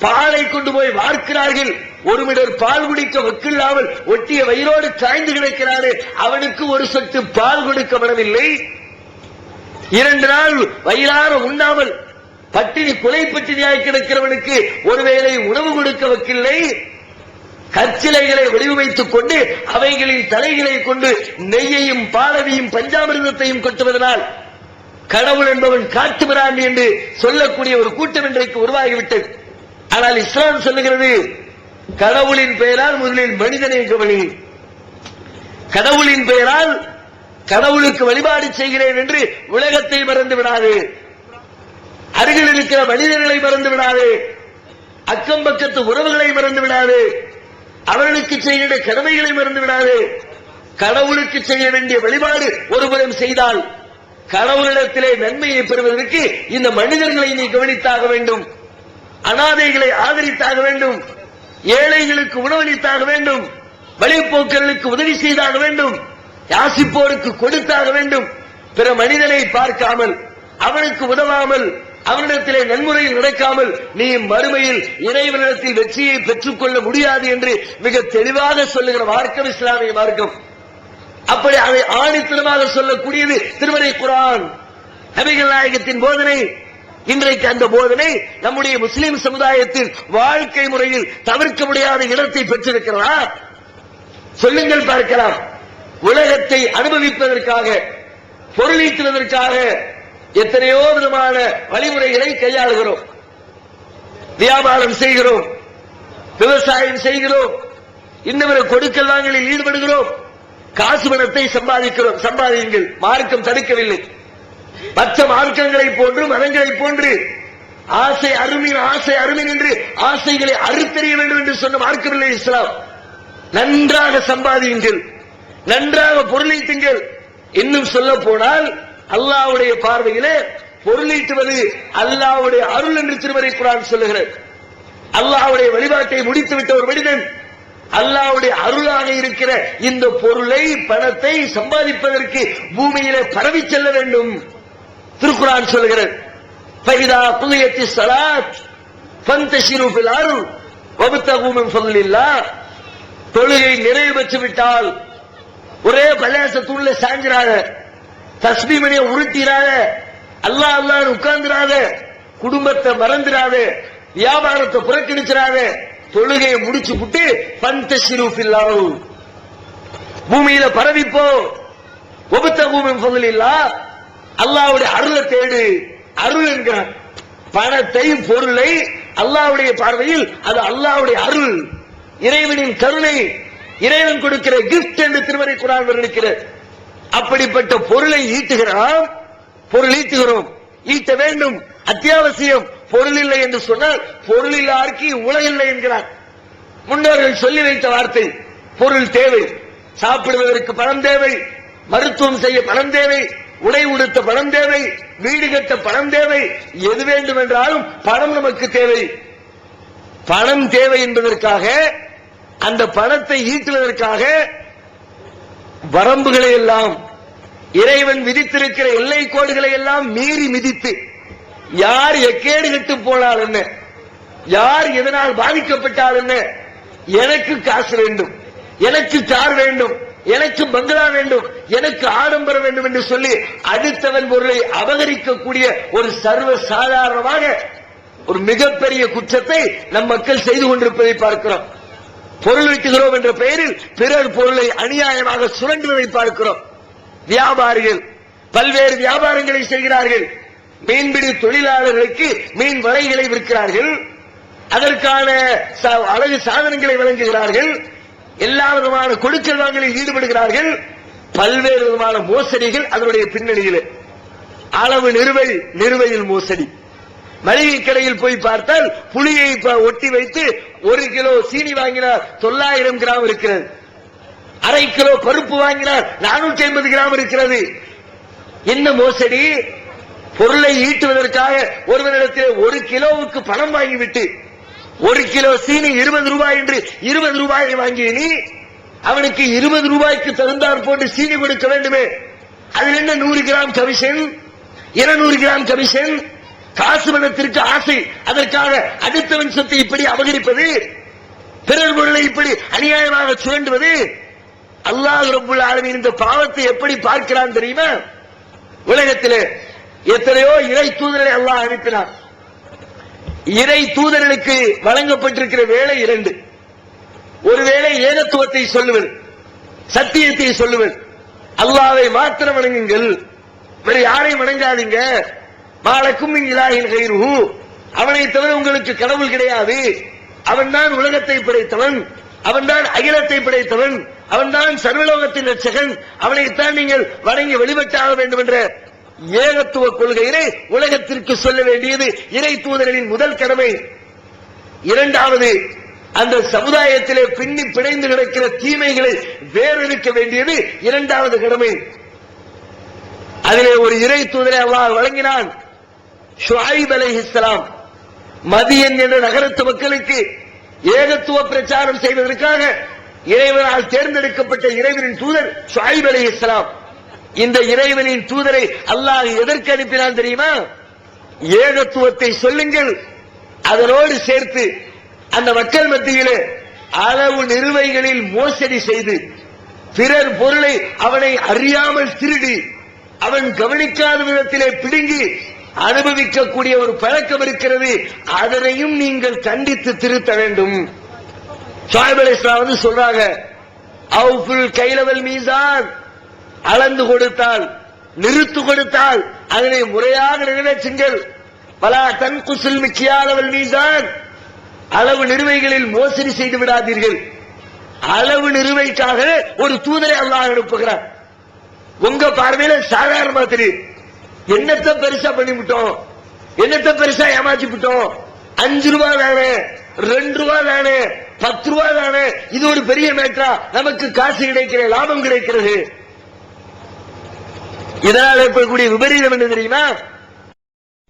A: பாலை கொண்டு போய் வார்க்கிறார்கள். ஒரு மிடர் பால் குடிக்க வக்கில்லாமல் ஒட்டிய வயிறோடு காய்ந்து கிடக்கிறாரு, அவனுக்கு ஒரு சொட்டு பால் கொடுக்கப்படவில்லை. 2 நாள் வயிறார உண்ணாமல் பட்டினி கொலை பட்டினியாய் கிடக்கிறவனுக்கு ஒருவேளை உணவு கொடுக்க வக்கில்லை. கற்சிலைகளை வடிவமைத்துக் கொண்டு அவைகளின் தலைகளை கொண்டு நெய்யையும் பாலவையும் பஞ்சாமிர்தத்தையும் கொட்டுவதனால் கடவுள் என்பவன் காட்டுமிராண்டி என்று சொல்லக்கூடிய ஒரு கூட்டம் இன்றைக்கு உருவாகிவிட்டது. ஆனால் இஸ்லாம் சொல்லுகிறது, கடவுளின் பெயரால் முதலில் மனிதனை கவனி. கடவுளின் பெயரால் கடவுளுக்கு வழிபாடு செய்கிறேன் என்று உலகத்தை மறந்து விடாது, அருகில் இருக்கிற மனிதர்களை மறந்து விடாது, அக்கம் பக்கத்து உறவுகளை மறந்து விடாது, அவர்களுக்கு செய்கின்ற கடமைகளை மறந்து விடாது. கடவுளுக்கு செய்ய வேண்டிய வழிபாடு ஒருபுறம் செய்தால் கடவுளிடத்திலே நன்மையை பெறுவதற்கு இந்த மனிதர்களை நீ கவனித்தாக வேண்டும், அனாதைகளை ஆதரித்தாக வேண்டும், ஏழைகளுக்கு உணவளித்தாக வேண்டும், வழிபோக்கர்களுக்கு உதவி செய்தாக வேண்டும், யாசிப்போருக்கு கொடுத்தாக வேண்டும். பிற மனிதனை பார்க்காமல் அவனுக்கு உதவாமல் அவனிடத்திலே நன்முறையில் நடக்காமல் நீ மறுமையில் இறைவனிடத்தில் வெற்றியை பெற்றுக் கொள்ள முடியாது என்று மிக தெளிவாக சொல்லுகிற மார்க்கம் இஸ்லாமிய மார்க்கம். அப்படி அதை ஆணித்தனமாக சொல்லக்கூடியது திருமறை குர்ஆன், நபிகள் நாயகத்தின் போதனை. இன்றைக்கு அந்த போதனை நம்முடைய முஸ்லிம் சமுதாயத்தின் வாழ்க்கை முறையில் தவிர்க்க முடியாத இடத்தை பெற்றிருக்கிறதா? சொல்லுங்கள் பார்க்கலாம். உலகத்தை அனுபவிப்பதற்காக, பொருளீட்டுவதற்காக எத்தனையோ விதமான வழிமுறைகளை கையாளுகிறோம். வியாபாரம் செய்கிறோம், விவசாயம் செய்கிறோம், இன்னொரு கொடுக்கல் வாங்கலில் ஈடுபடுகிறோம், காசு பணத்தை சம்பாதிக்கிறோம். சம்பாதியுங்கள், மார்க்கம் தடுக்கவில்லை. மற்ற மார்க்கங்களை போன்று மதங்களை போன்று ஆசை அருமின் என்று ஆசைகளை அறுத்தறிய வேண்டும் என்று சொன்ன மார்க்கமில்லை இஸ்லாம். நன்றாக சம்பாதியுங்கள், நன்றாக பொருளீட்டுங்கள். இன்னும் சொல்ல போனால் அல்லாஹ்வுடைய பார்வையிலே பொருளீட்டுவது அல்லாஹ்வுடைய அருள் என்று திருமறை குர்ஆன் சொல்லுகிறது. அல்லாஹ்வுடைய வழிபாட்டை முடித்துவிட்ட ஒரு மனிதன் அல்லாஹ்வுடைய அருளாக இருக்கிற இந்த பொருளை, பணத்தை சம்பாதிப்பதற்கு பூமியிலே பரவி செல்ல வேண்டும். திருக்குர்ஆன் சொல்லுகிறது, ஃபைதா குலியத்திஸ் ஸலாத் ஃபன்தஷிரு ஃபில் அர்த் வப்தகு மின் ஃபضலில்லாஹ். தொழுகை நிறைவு பெற்று விட்டால் ஒரே பள்ளியாச தூண்ல சாஞ்சிராத, தஸ்பீஹ் மணியை உருட்டிராத, அல்லாஹ் அல்லாஹ்னு உட்கார்ந்துராத, குடும்பத்தை மறந்துராத, வியாபாரத்தை புறக்கணிச்சிராத, தொழுகையை முடிச்சு விட்டு ஃபன்தஷிரு ஃபில் அர்த், பூமியில பரவிப்போ. வப்தகு மின் ஃபضலில்லாஹ், அல்லாஹ்வுடைய அருளை தேடு. அருள் என்கிறான். பணத்தை, பொருளை அல்லாஹ்வுடைய பார்வையில் அது அல்லாஹ்வுடைய அருள், இறைவனின் கருணை, இறைவன் கொடுக்கிற கிஃப்ட் என்று திருமறை குர்ஆன் வர்ணிக்கிறது. அப்படிப்பட்ட பொருளை ஈட்டுகிறோம், பொருள் ஈட்டுகிறோம், ஈட்ட வேண்டும், அத்தியாவசியம். பொருள் இல்லை என்று சொன்னால் பொருள் இல்லாருக்கு உலகில்லை என்கிறார். முன்னோர்கள் சொல்லி வைத்த வார்த்தை. பொருள் தேவை, சாப்பிடுவதற்கு பணம் தேவை, மருத்துவம் செய்ய பணம் தேவை, உடை உடுத்த பணம் தேவை, வீடு கட்ட பணம் தேவை, எது வேண்டும் என்றாலும் பணம் நமக்கு தேவை. பணம் தேவை என்பதற்காக, அந்த பணத்தை ஈட்டுவதற்காக வரம்புகளை எல்லாம், இறைவன் விதித்திருக்கிற எல்லை கோடுகளை எல்லாம் மீறி மிதித்து, யார் எக்கேடு கெட்டு போனால் என்ன, யார் எதனால் பாதிக்கப்பட்டால் என்ன, எனக்கு காசு வேண்டும், எனக்கு கார் வேண்டும், எனக்கு பங்களா வேண்டும், எனக்கு ஆடம்பரம் வேண்டும் என்று சொல்லி அடுத்தவன் பொருளை அபகரிக்கக்கூடிய ஒரு சர்வ சாதாரணமாக ஒரு மிகப்பெரிய குற்றத்தை நம் மக்கள் செய்து கொண்டிருப்பதை பார்க்கிறோம். பொருள் ஈட்டுகிறோம் என்ற பெயரில் பிறர் பொருளை அநியாயமாக சுரண்டுவதை பார்க்கிறோம். வியாபாரிகள் பல்வேறு வியாபாரங்களை செய்கிறார்கள். மீன்பிடி தொழிலாளர்களுக்கு மீன் வலைகளை விற்கிறார்கள், அதற்கான அழகு சாதனங்களை வழங்குகிறார்கள், எல்லா விதமான கொடுக்கல் வாங்கலில் ஈடுபடுகிறார்கள். பல்வேறு விதமான மோசடிகள் அதனுடைய பின்னணியில். அளவு நிறுவையில் மோசடி. மளிகை கடையில் போய் பார்த்தால் புளியை ஒட்டி வைத்து 1 கிலோ சீனி வாங்கினார் 900 கிராம் இருக்கிறது, அரை கிலோ பருப்பு வாங்கினார் 450 கிராம் இருக்கிறது. என்ன மோசடி? பொருளை ஈட்டுவதற்காக ஒருவரிடத்தில் 1 கிலோவுக்கு பணம் வாங்கிவிட்டு 1 கிலோ சீனி 20 ரூபாய் என்று 20 ரூபாயை வாங்கி நீ அவனுக்கு 20 ரூபாய்க்கு தகுந்தாற் போட்டு சீனி கொடுக்க வேண்டுமே. அதில் என்ன 100 கிராம் கமிஷன், 200 கிராம் கமிஷன்? காசு பணத்திற்கு ஆசை, அதற்காக அடுத்தவன் சொத்தை இப்படி அபகரிப்பது, பிறர் பொருளை இப்படி அநியாயமாக சுரண்டுவது. அல்லாஹ் ரப்புல் ஆலமீன் இந்த பாவத்தை எப்படி பார்க்கிறான் தெரியுமா? உலகத்திலே எத்தனையோ இறை தூதர்களை அல்லாஹ் அனுப்பினான். இறை தூதர்களுக்கு வழங்கப்பட்டிருக்கிற வேலை 2. ஒருவேளை ஏகத்துவத்தை சொல்லுவது, சத்தியத்தை சொல்லுவது, அல்லாஹ்வை மாத்திரம் வணங்குங்கள், வேறு யாரையும் வணங்காதீங்க, மாலக்கும் மின் இலாஹின் கைருஹு, அவனை தவிர உங்களுக்கு கடவுள் கிடையாது, அவன்தான் உலகத்தை படைத்தவன், அவன்தான் அகிலத்தை படைத்தவன், அவன்தான் சர்வலோகத்தின் ரட்சகன், அவனைத்தான் நீங்கள் வணங்கி வழிபட்டாக வேண்டும் என்ற ஏகத்துவ கொள்கையினை உலகத்திற்கு சொல்ல வேண்டியது இறை தூதர்களின் முதல் கடமை. 2வது, அந்த சமுதாயத்திலே பின்னி பிணைந்து கிடக்கிற தீமைகளை வேறறுக்க வேண்டியது 2வது கடமை. அதிலே ஒரு இறை தூதரை அல்லாஹ் வழங்கினான். ஷுஐப் அலைஹிஸ்ஸலாம் மதியன் என்ற நகரத்து மக்களுக்கு ஏகத்துவ பிரச்சாரம் செய்வதற்காக இறைவனால் தேர்ந்தெடுக்கப்பட்ட இறைவனின் தூதர் ஷுஐப் அலைஹிஸ்ஸலாம். இந்த இறைவனின் தூதரை அல்லாஹ் எதற்கு அனுப்பினான் தெரியுமா? ஏகத்துவத்தை சொல்லுங்கள், அதனோடு சேர்த்து அந்த மக்கள் மத்தியிலே அளவு நிறுவைகளில் மோசடி செய்து பிறர் பொருளை அவனை அறியாமல் திருடி அவன் கவனிக்காத விதத்திலே பிடுங்கி அனுபவிக்கக்கூடிய ஒரு பழக்கம் இருக்கிறது. அதனையும் நீங்கள் கண்டித்து திருத்த வேண்டும். ஷுஐப் அலைஹிஸ்ஸலாம் வந்து சொல்றாங்க, அவுஃபுல் கைலவல் மீசான், அளந்து கொடுத்தால் நிறுத்து கொடுத்தால் அதனை முறையாக நிறைவேற்றுங்கள். பலா தன்குசுல் மிக்கியாலவல் மீசான், அளவு நிறுவைகளில் மோசடி செய்து விடாதீர்கள். அளவு நிறுவைக்காக ஒரு தூதரை அல்லாஹ் அனுப்புகிறார். உங்க பார்வையில சாதாரணமா தெரியும். என்னத்தை பெருசா பண்ணிவிட்டோம், என்னத்தை பெருசா ஏமாற்றி விட்டோம். 5 ரூபாய் தானே, 2 ரூபாய் தானே, 10 ரூபாய் தானே, இது ஒரு பெரிய மேட்டரா? நமக்கு காசு கிடைக்கிறது, லாபம் கிடைக்கிறது. இதனால் ஏற்படக்கூடிய விபரீதம் என்ன தெரியுமா?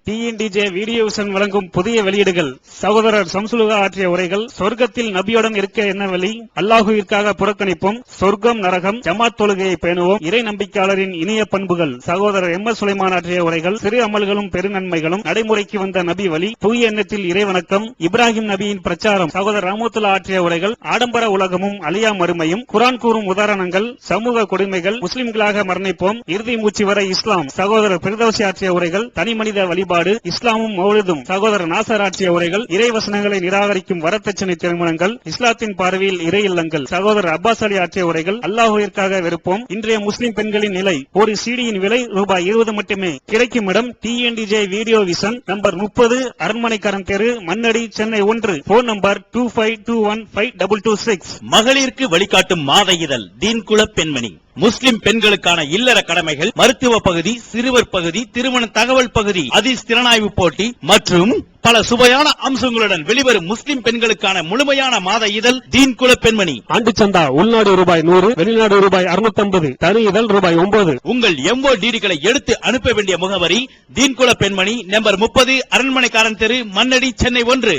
B: டிஎன்டிஜே வீடியோ விஷன் வழங்கும் புதிய வெளியீடுகள். சகோதரர் சம்சுலுகா ஆற்றிய உரைகள். சொர்க்கத்தில் நபியுடன் இருக்க என்ன வழி, அல்லாஹுவிற்காக புறக்கணிப்போம், சொர்க்கம் நரகம், ஜமாத் தொழுகையை பேணுவோம், இறை நம்பிக்கையாளரின் இனிய பண்புகள். சகோதரர் எம்.எஸ். சுலைமான் ஆற்றிய உரைகள். சிறு அமல்களும் பெருநன்மைகளும், நடைமுறைக்கு வந்த நபி வழி, தூய எண்ணத்தில் இறைவணக்கம், இப்ராஹிம் நபியின் பிரச்சாரம். சகோதரர் ரஹ்மத்துல்லாஹ் ஆற்றிய உரைகள். ஆடம்பர உலகமும் அழியா மறுமையும், குர்ஆன் கூறும் உதாரணங்கள், சமூக கொடுமைகள், முஸ்லிம்களாக மரணிப்போம், இறுதி மூச்சு வரை இஸ்லாம். சகோதரர் பிரதோசி ஆற்றிய உரைகள். தனி மனித வழிபாடு, இஸ்லாமும் மௌலிதும். சகோதரர் நாசர் ஆற்றிய உரைகள். இறைவசனங்களை நிராகரிக்கும் வரதட்சணை திருமணங்கள், இஸ்லாத்தின் பார்வையில் இறை இல்லங்கள். சகோதரர் அப்பாஸ் அலி ஆற்றிய உரைகள். அல்லாஹுவிற்காக வெறுப்போம், இன்றைய முஸ்லிம் பெண்களின் நிலை. ஒரு சிடியின் விலை ரூபாய் 20 மட்டுமே. கிடைக்கும் இடம் டிஎன்டிஜே வீடியோ விஷன், நம்பர் 30, அரண்மனைக்காரன் தெரு, மண்ணடி, சென்னை 1. Phone number 25215226.
C: மகளிருக்கு வழிகாட்டும் மாத இதழ் தீன்குல பெண்மணி. முஸ்லிம் பெண்களுக்கான இல்லற கடமைகள், மருத்துவ பகுதி, சிறுவர் பகுதி, திருமண தகவல் பகுதி, ஹதீஸ் திறனாய்வு போட்டி மற்றும் பல சுவையான அம்சங்களுடன் வெளிவரும் முஸ்லிம் பெண்களுக்கான முழுமையான மாத இதழ் தீன்குல பெண்மணி.
B: ஆண்டு சந்தா உள்நாடு ரூபாய் 100, வெளிநாடு ரூபாய் 650, தனி இதழ் ரூபாய் 9.
C: உங்கள் MODDகளை எடுத்து அனுப்ப வேண்டிய முகவரி தீன்குல பெண்மணி, நம்பர் 30, அரண்மனைக்காரன் தெரு, மண்ணடி, சென்னை 1.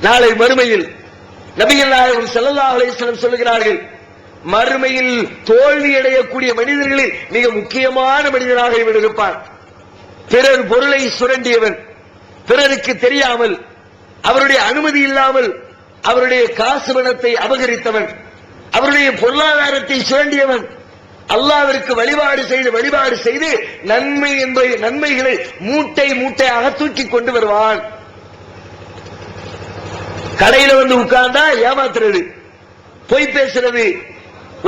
A: நாளை மறுமையில் நபிகள் நாயகம் ஸல்லல்லாஹு அலைஹி வஸல்லம் சொல்கிறார்கள், மறுமையில் தோல்வி அடையக்கூடிய மனிதர்களில் மிக முக்கியமான மனிதனாக இவர் இருப்பார். பிறர் பொருளை சுரண்டியவன், பிறருக்கு தெரியாமல், அவருடைய அனுமதி இல்லாமல் அவருடைய காசு பணத்தை அபகரித்தவன், அவருடைய பொருளாதாரத்தை சுரண்டியவன், அல்லாஹ்விற்கு வழிபாடு செய்து நன்மைகளை மூட்டை மூட்டையாக தூக்கி கொண்டு வருவான். கடையில வந்து உட்கார்ந்தா ஏமாத்துறது, பொய் பேசுறது,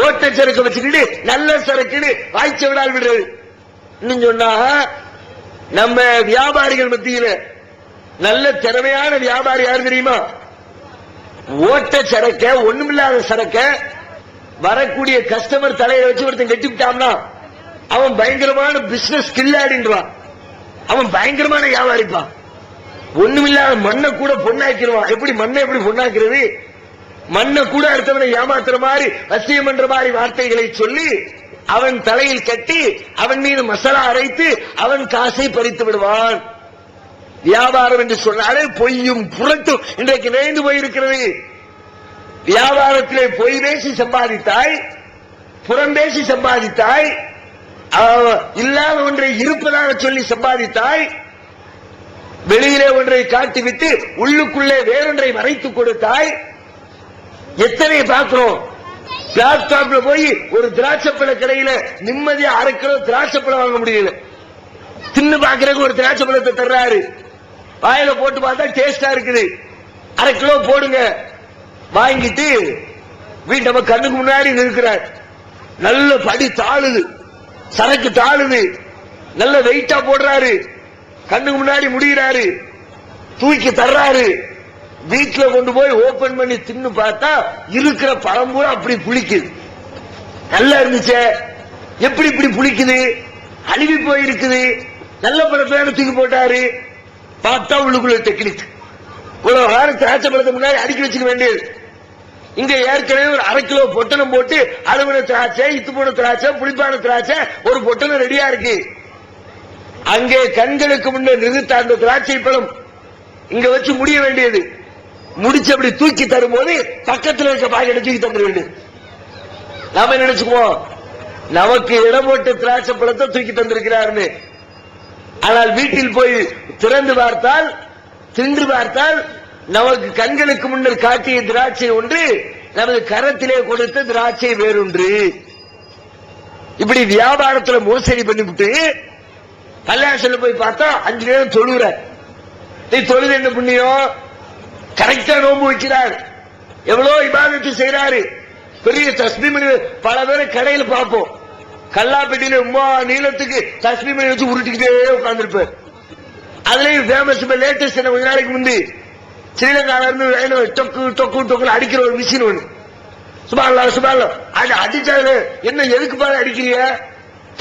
A: ஓட்ட சரக்கு வச்சுக்கிட்டு நல்ல சரக்குன்னு வாய்ச்ச விடால் விடுறது. இன்னும் சொன்னா நம்ம வியாபாரிகள் மத்தியில நல்ல திறமையான வியாபாரி யாரு தெரியுமா? ஓட்ட சரக்க, ஒண்ணுமில்லாத சரக்க வரக்கூடிய கஸ்டமர் தலையில வச்சு ஒருத்தன் கட்டிவிட்டான்னா அவன் பயங்கரமான பிசினஸ் கில்லாடின்றான், அவன் பயங்கரமான வியாபாரிப்பான். ஒண்ணுமில்லாத மண்ணை கூட பொண்ணாக்கிடுவான். எப்படி மண்ணை எப்படி பொண்ணாக்கிறது? மண்ணை கூட அடுத்தவனை ஏமாத்துற மாதிரி, வசியம் என்ற மாதிரி வார்த்தைகளை சொல்லி அவன் தலையில் கட்டி அவன் மீது மசாலா அரைத்து அவன் காசை பறித்து விடுவான். வியாபாரம் என்று சொன்னாலே பொய்யும் புரட்டும் இன்றைக்கு நிறைந்து போயிருக்கிறது. வியாபாரத்திலே பொய் பேசி சம்பாதித்தாய், புறம் பேசி சம்பாதித்தாய், இல்லாத ஒன்றை இருப்பதாக சொல்லி சம்பாதித்தாய், வெளியிலே ஒன்றை காட்டிவிட்டு உள்ளுக்குள்ளே வேறொன்றை மறைத்துக் கொடுத்தாய். எத்தனை பார்க்கிறோம்? பிளாட்ஃபார்ம்ல போய் ஒரு திராட்சைப்பழ கடையில நிம்மதியா 1/2 கிலோ திராட்சைப்பழம் வாங்க முடியல. தின்னு பாக்குறதுக்கு ஒரு திராட்சைப்பழத்தை தர்றாரு, வாயில போட்டு பார்த்தா டேஸ்டா இருக்குது. 1/2 கிலோ போடுங்க, வாங்கிட்டு வீட்டு நம்ம கண்ணுக்கு முன்னாடி நிற்கிறார். நல்ல படி தாழுது, சரக்கு தாழுது, நல்ல வெயிட்டா போடுறாரு, கண்ணுக்கு முன்னாடி முடிகிறாரு, தூக்கி தர்றாரு. வீட்டுல கொண்டு போய் ஓபன் பண்ணி தின்னு பார்த்தா இருக்கிற பழம் பூரா அப்படி புளிக்குது. நல்லா இருந்துச்சு, எப்படி இப்படி புளிக்குது? அழுவி போயிருக்குது. நல்ல பழத்தை தூக்கி போட்டாரு, பார்த்தா உள்ளுக்குள்ள டெக்னிக். இவ்வளவு நேரம் திராட்சை பழத்தை முன்னாடி அடுக்கி வச்சுக்க வேண்டியது. இங்க ஏற்கனவே ஒரு 1/2 கிலோ பொட்டணம் போட்டு அழுவின திராட்சை, இத்து போன திராட்சை, புளிப்பான திராட்சை, ஒரு பொட்டணம் ரெடியா இருக்கு. அங்கே கண்களுக்கு முன்னே நிறுத்த அந்த திராட்சை பழம் இங்க வச்சு முடிய வேண்டியது. முடிச்சு அப்படி தூக்கி தரும்போது பக்கத்தில் இருக்க பாக்கெட்டை தூக்கி தந்துட வேண்டியது. நாம நினைச்சுக்குவோம் நமக்கு இடம் போட்டு திராட்சை பழத்தை தூக்கி தந்திருக்கிறார்னு. ஆனால் வீட்டில் போய் திறந்து பார்த்தால், தின்று பார்த்தால், நமக்கு கண்களுக்கு முன்னர் காட்டிய திராட்சை ஒன்று, நமது கரத்திலே கொடுத்த திராட்சை வேறொன்று. இப்படி வியாபாரத்தில் மோசடி பண்ணிவிட்டு கல்யாணத்துல போய் பார்த்தா 5 நேரம் தொழுற. நீ தொழுது என்ன புண்ணியம்? கரெக்டா நோன்பு வைக்கிறார், எவ்வளவு இபாதத்து செய்யறாரு, பெரிய தஸ்மீ மணி. பல பேரை கடையில் பார்ப்போம், கல்லாப்பட்டியில உமா நீளத்துக்கு தஸ்மீ மணி வச்சு உருட்டிக்கிட்டே உட்கார்ந்துருப்பார். அதுலயும் ஃபேமஸ் லேட்டஸ்ட் கொஞ்ச நாளைக்கு முந்தி ஸ்ரீலங்கால இருந்து டொக்கு டொக்கு டொக்கு அடிக்கிற ஒரு மிஷின் ஒண்ணு. சுபான்லாம் சுபான்லாம் அது அடிச்சாரு. என்ன எதுக்கு பாரு அடிக்கிறீங்க?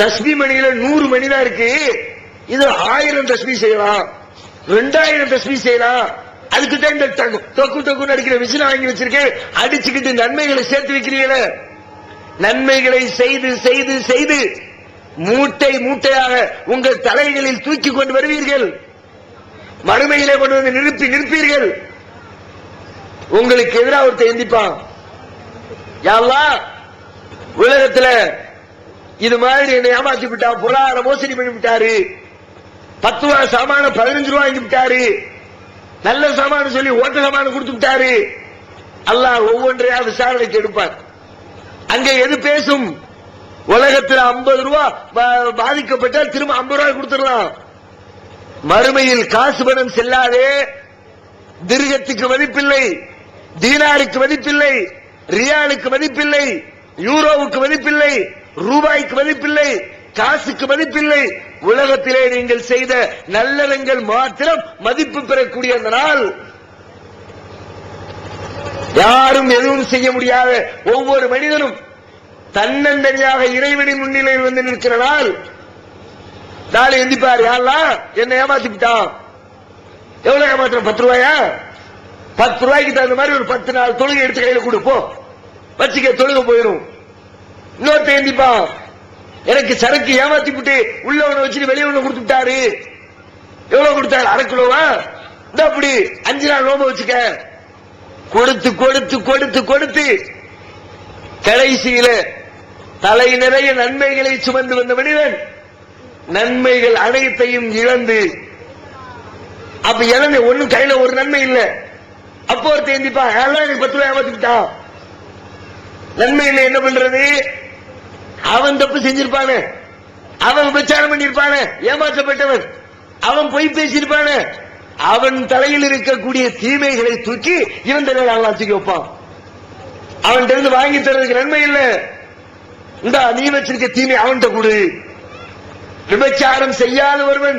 A: தஸ்மீ மணியில 100 மணி தான் இருக்கு, இது 1000 தஸ்மீ செய்யலாம், 2000 தஸ்மீ செய்யலாம். அதுக்கு தான் இந்த டொக்கு டொக்குன்னு அடிக்கிற மிஷின் வாங்கி வச்சிருக்கேன். அடிச்சுக்கிட்டு நன்மைகளை சேர்த்து வைக்கிறீங்களே. நன்மைகளை செய்து செய்து செய்து மூட்டை மூட்டையாக உங்கள் தலைகளில் தூக்கி கொண்டு வருவீர்கள். மறுமையிலே கொண்டு வந்து நிற்பீர்கள். உங்களுக்கு எதிராக ஒருத்தர் எந்திப்பான், யா அல்லாஹ் உலகத்தில் இது மாதிரி என்னை ஏமாத்தி விட்டா, பொருளாதார மோசடி பண்ணி விட்டாரு, 10 ரூபா சாமான 15 ரூபாய் வாங்கி விட்டாரு, நல்ல சாமான சொல்லி ஓட்ட சாமான கொடுத்து விட்டாரு. அல்லாஹ் ஒவ்வொன்றையா விசாரணைக்கு எடுப்பார். அங்கே எது பேசும்? உலகத்தில் 50 ரூபாய் பாதிக்கப்பட்டால் திரும்ப 50 ரூபாய் கொடுத்துடலாம். மறுமையில் காசு பணம் செல்லாதே. திர்கத்துக்கு மதிப்பில்லை, தீனாருக்கு மதிப்பில்லை, ரியாலுக்கு மதிப்பில்லை, யூரோவுக்கு மதிப்பில்லை, ரூபாய்க்கு மதிப்பில்லை, காசுக்கு மதிப்பில்லை. உலகத்திலே நீங்கள் செய்த நல்லறங்கள் மாத்திரம் மதிப்பு பெறக்கூடிய அந்த நாள். யாரும் எதுவும் செய்ய முடியாத ஒவ்வொரு மனிதனும் தன்னந்தனியாக இறைவனின் முன்னிலையில் வந்து நிற்கிற நாள். நாளை எந்திப்பார், யாரெல்லாம் என்ன ஏமாத்தி விட்டான். எவ்வளவு ஏமாத்திரம்? 10 ரூபாயா? 10 ரூபாய்க்கு தகுந்த மாதிரி ஒரு 10 நாள் தொழுகை எடுத்து கையில கொடுப்போம், வச்சுக்க, தொழுகை போயிடும். இன்னொருத்த எந்திப்பான், எனக்கு சரக்கு ஏமாத்தி விட்டு உள்ளவனை வச்சுட்டு வெளியவனை கொடுத்து விட்டாரு. எவ்வளவு கொடுத்தாரு? 1/2 கிலோவா? இந்த அப்படி 5 நாள் நோம்பு வச்சுக்க. கொடுத்து கொடுத்து கொடுத்து கொடுத்து கடைசியில தலை நிறைய நன்மைகளை சுமந்து வந்த மனிதன் நன்மைகள் அனைத்தையும் இழந்து, அப்ப இழந்து ஒன்னும் கையில ஒரு நன்மை இல்லை. அப்போ ஒரு தேந்திப்பா, எனக்கு 10 ரூபாய் ஏமாத்திட்டான். நன்மையில என்ன பண்றது? அவன் தப்பு செஞ்சிருப்பானே, அவன் விபச்சாரம் பண்ணிருப்பானே, ஏமாற்றப்பட்டவன், அவன் பொய் பேசியிருப்பானே, அவன் தலையில் இருக்கக்கூடிய தீமைகளை தூக்கி இவன் தலையில் அவன் தூக்கி வைப்பான். அவன் இருந்து வாங்கி தரதுக்கு நன்மை இல்லை. இந்த நீ வச்சிருக்க தீமை அவன்கிட்ட கொடு. விபச்சாரம் செய்யாத ஒருவன்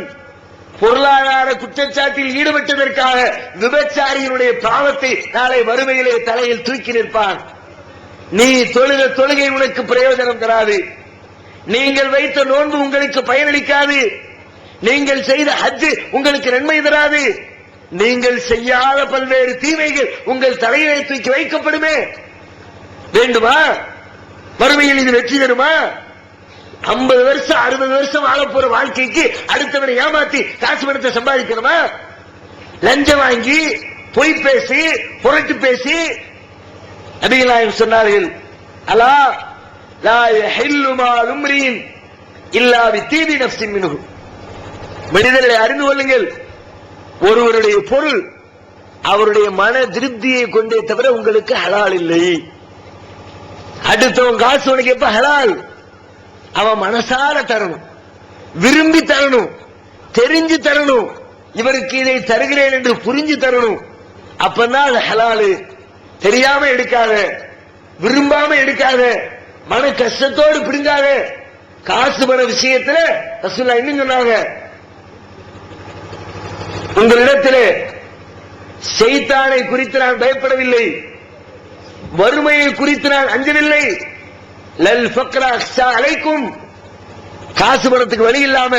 A: பொருளாதார குற்றச்சாட்டில் ஈடுபட்டதற்காக விபச்சாரியினுடைய பாவத்தை நாளை வறுமையிலே தலையில் தூக்கி நிற்பான். நீ தொழுத தொழுகை உனக்கு பிரயோஜனம் தராது, நீங்கள் வைத்த நோன்பு உங்களுக்கு பயனளிக்காது, நீங்கள் செய்த ஹஜ் உங்களுக்கு நன்மை தராது, நீங்கள் செய்யாத பல்வேறு தீமைகள் உங்கள் தலையிலே தூக்கி வைக்கப்படுமே. வேண்டுமா? வறுமையில் இது வெற்றி தருமா? 50 வருஷம் 60 வருஷம் வாழ போற வாழ்க்கைக்கு அடுத்தவனை ஏமாத்தி காசு பணத்தை சம்பாதிக்கணுமா? லஞ்சம் வாங்கி பொய் பேசி புரட்டு பேசி நபிகள் நாயகம் சொன்னார்கள், அலா லா யஹில்லு மால் உம்ரின் இல்லா பிதீபி நஃப்ஸின் மின்ஹு. மனிதர்களை அறிந்து கொள்ளுங்கள், ஒருவருடைய பொருள் அவருடைய மன திருப்தியை கொண்டே தவிர உங்களுக்கு ஹலால் இல்லை. அடுத்தவன் காசு உனக்கு எப்ப ஹலால்? அவன் மனசார தரணும், விரும்பி தரணும், தெரிஞ்சு தரணும், இவருக்கு இதை தருகிறேன் என்று புரிஞ்சு தரணும். அப்பதான் அது ஹலாலு. தெரியாம எடுக்காத, விரும்பாம எடுக்காத, மன கஷ்டத்தோடு பிடுங்காத. காசு பண விஷயத்துல ரசூலுல்லாஹ் இன்னும் சொன்னாங்க, உங்களிடத்திலே ஷைத்தானை குறித்து நான் பயப்படவில்லை, வறுமையை குறித்து நான் அஞ்சவில்லை. லல் ஃபக்ர அக்ஸா அலைக்கும். காசு பணத்துக்கு வழி இல்லாம,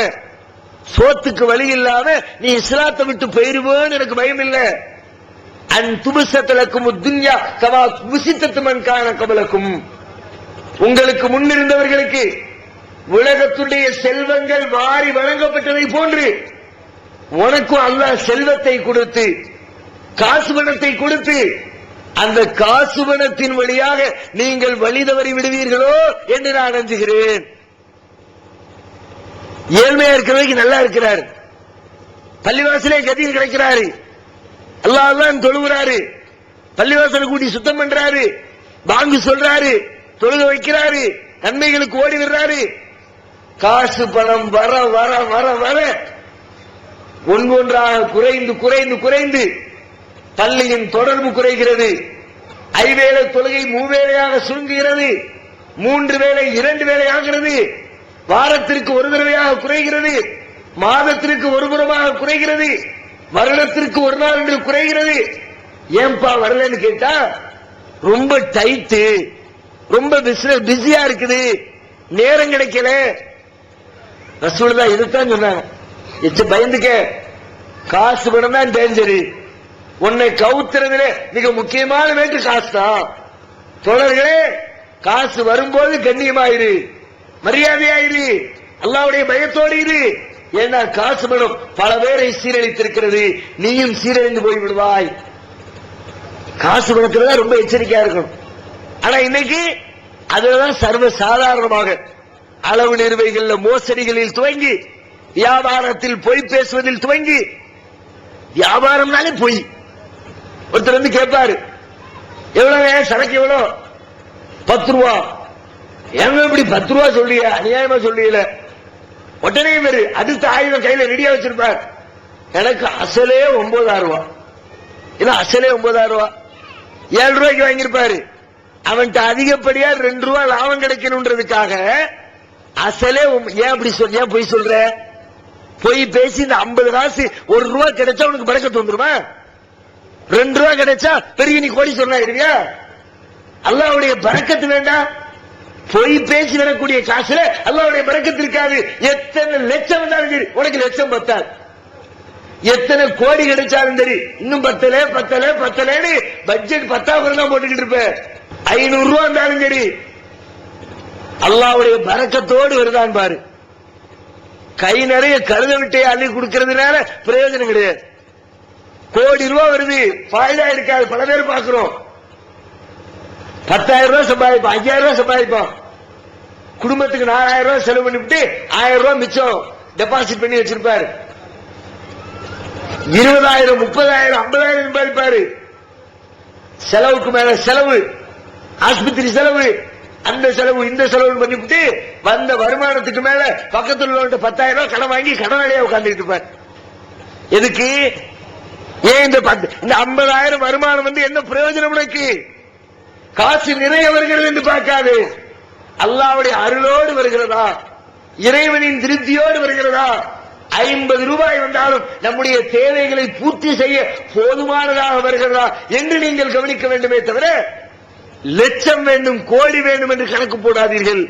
A: சோத்துக்கு வழி இல்லாம நீ இஸ்லாத்தை விட்டு போயிருவோன்னு எனக்கு பயம் இல்லை. அன் துபுசத்தலக்கும் துன்யா கமா புசித்தத்து மன் கான கபலக்கும். உங்களுக்கு முன்னிருந்தவர்களுக்கு உலகத்துடைய செல்வங்கள் வாரி வழங்கப்பட்டதை போன்று உனக்கும் அல்லாஹ் செல்வத்தை கொடுத்து, காசு பணத்தை கொடுத்து, அந்த காசு பணத்தின் வழியாக நீங்கள் வழி தவறி விடுவீர்களோ என்று நான் அஞ்சுகிறேன். ஏழ்மையா இருக்கிறவருக்கு நல்லா இருக்கிறார், பள்ளிவாசலே கதியில் கிடைக்கிறாரு, அல்லாஹ் தொழுகிறாரு, பள்ளிவாசலை கூட்டி சுத்தம் பண்றாரு, பாங்கு சொல்றாரு, தொழுக வைக்கிறாரு, நன்மைகளுக்கு ஓடி வர்றாரு. காசு பணம் வர வர வர வர ஒன்றொன்றாக குறைந்து குறைந்து குறைந்து பள்ளியின் தொடர்பு குறைகிறது. ஐவேளை தொழுகை மூவேளையாக சுருங்குகிறது, 3 வேளை 2 வேளை ஆகிறது, வாரத்திற்கு ஒரு தடவையாக குறைகிறது, மாதத்திற்கு ஒரு புறமாக குறைகிறது, வருடத்திற்கு ஒரு நாள் என்று குறைகிறது. ஏன்பா வரலன்னு கேட்டா ரொம்ப டைட்டு, ரொம்ப பிஸியா இருக்குது, நேரம் கிடைக்கல. ரசூலுல்லாஹ் இதுதான் சொன்னாங்க, பயந்துக்க, காசு பணம் தான் டேஞ்சரு, உன்னை கவுத்துறதுல மிக முக்கியமான வேண்டு காசு தான். தோழர்களே, காசு வரும்போது கண்ணியமாயிரு, மரியாதையாயிரு, அல்லாஹ்வுடைய பயத்தோடு இரு. ஏன்னா காசு பணம் பல பேரை சீரழித்திருக்கிறது, நீயும் சீரழிந்து போய் விடுவாய். காசு பணத்துல ரொம்ப எச்சரிக்கையா இருக்கணும். ஆனா இன்னைக்கு அதுதான் சர்வ சாதாரணமாக அளவு நிறுவைகள்ல மோசடிகளில் துவங்கி, வியாபாரத்தில் பொய் பேசுவதில் துவங்கி, வியாபாரம்னாலே பொய். ஒருத்தர் வந்து கேட்பாரு, எவ்வளவு சரக்கு, எவ்வளவு? 10 ரூபா. எங்க இப்படி 10 ரூபா சொல்லிய, அநியாயமா சொல்லியல. உடனே பேரு அடுத்த 1000 கையில ரெடியா வச்சிருப்பார். எனக்கு அசலே 9000 ரூபா, இல்ல அசலே 9000 ரூபா, 7 ரூபாய்க்கு வாங்கியிருப்பாரு. அவன்கிட்ட அதிகப்படியா 2 ரூபா லாபம் கிடைக்கணும்ன்றதுக்காக அசலே ஏன் அப்படி சொல்ல, ஏன் பொய் சொல்ற? பொய் பேசி இந்த 50 காசு 1 ரூபா கிடைச்சா உனக்கு பறக்கத்து வந்துருமா? 2 ரூபா கிடைச்சா பெரிய நீ கோடி சொன்னாயிருவியா? அல்லாஹ்வுடைய பரக்கத்து வேண்டாம். பொய் பேசி வரக்கூடிய காசுல அல்லாஹ்வுடைய பரக்கத்து இருக்காது. எத்தனை லட்சம் வந்தாலும் சரி உனக்கு லட்சம் பத்தாது, எத்தனை கோடி கிடைச்சாலும் சரி இன்னும் பத்தல பத்தல பத்தலன்னு பட்ஜெட் 10,000 தான் போட்டுக்கிட்டு இருப்ப. 500 ரூபா இருந்தாலும் சரி அல்லாஹ்வுடைய பரக்கத்தோடு வருதான் பாரு. கை நிறைய கழுத விட்டையை அள்ளி கொடுக்கிறதுனால பிரயோஜனம் கிடையாது. கோடி ரூபாய் வருது, பாய்தா இருக்காது. பல பேர் பார்க்கிறோம், 10,000 ரூபாய் சம்பாதிப்போம், 5,000 ரூபாய் சம்பாதிப்போம், குடும்பத்துக்கு 4,000 ரூபாய் செலவு பண்ணிவிட்டு 1000 ரூபாய் மிச்சம் டெபாசிட் பண்ணி வச்சிருப்பாரு. 20,000 30,000 50,000 சம்பாதிப்பாரு. செலவுக்கு மேல செலவு, ஆஸ்பத்திரி செலவு, அந்த செலவு இந்த செலவு பண்ணிவிட்டு வந்த வருமானத்துக்கு மேல பக்கத்தில் உள்ள 10,000 ரூபாய் கடன் வாங்கி கடனாளியா உட்கார்ந்துட்டு இருப்பார். எதுக்கு? ஏன் இந்த 50,000 வருமானம் வந்து என்ன பிரயோஜனம் உனக்கு? காசு நிறைய வருகிறது என்று பார்க்காது, அல்லாஹ்வுடைய அருளோடு வருகிறதா, இறைவனின் திருப்தியோடு வருகிறதா? 50 ரூபாய் வந்தாலும் நம்முடைய தேவைகளை பூர்த்தி செய்ய போதுமானதாக வருகிறதா என்று நீங்கள் கவனிக்க வேண்டுமே தவிர லட்சம் வேண்டும் கோடி வேண்டும் என்று கணக்கு போடாதீர்கள்.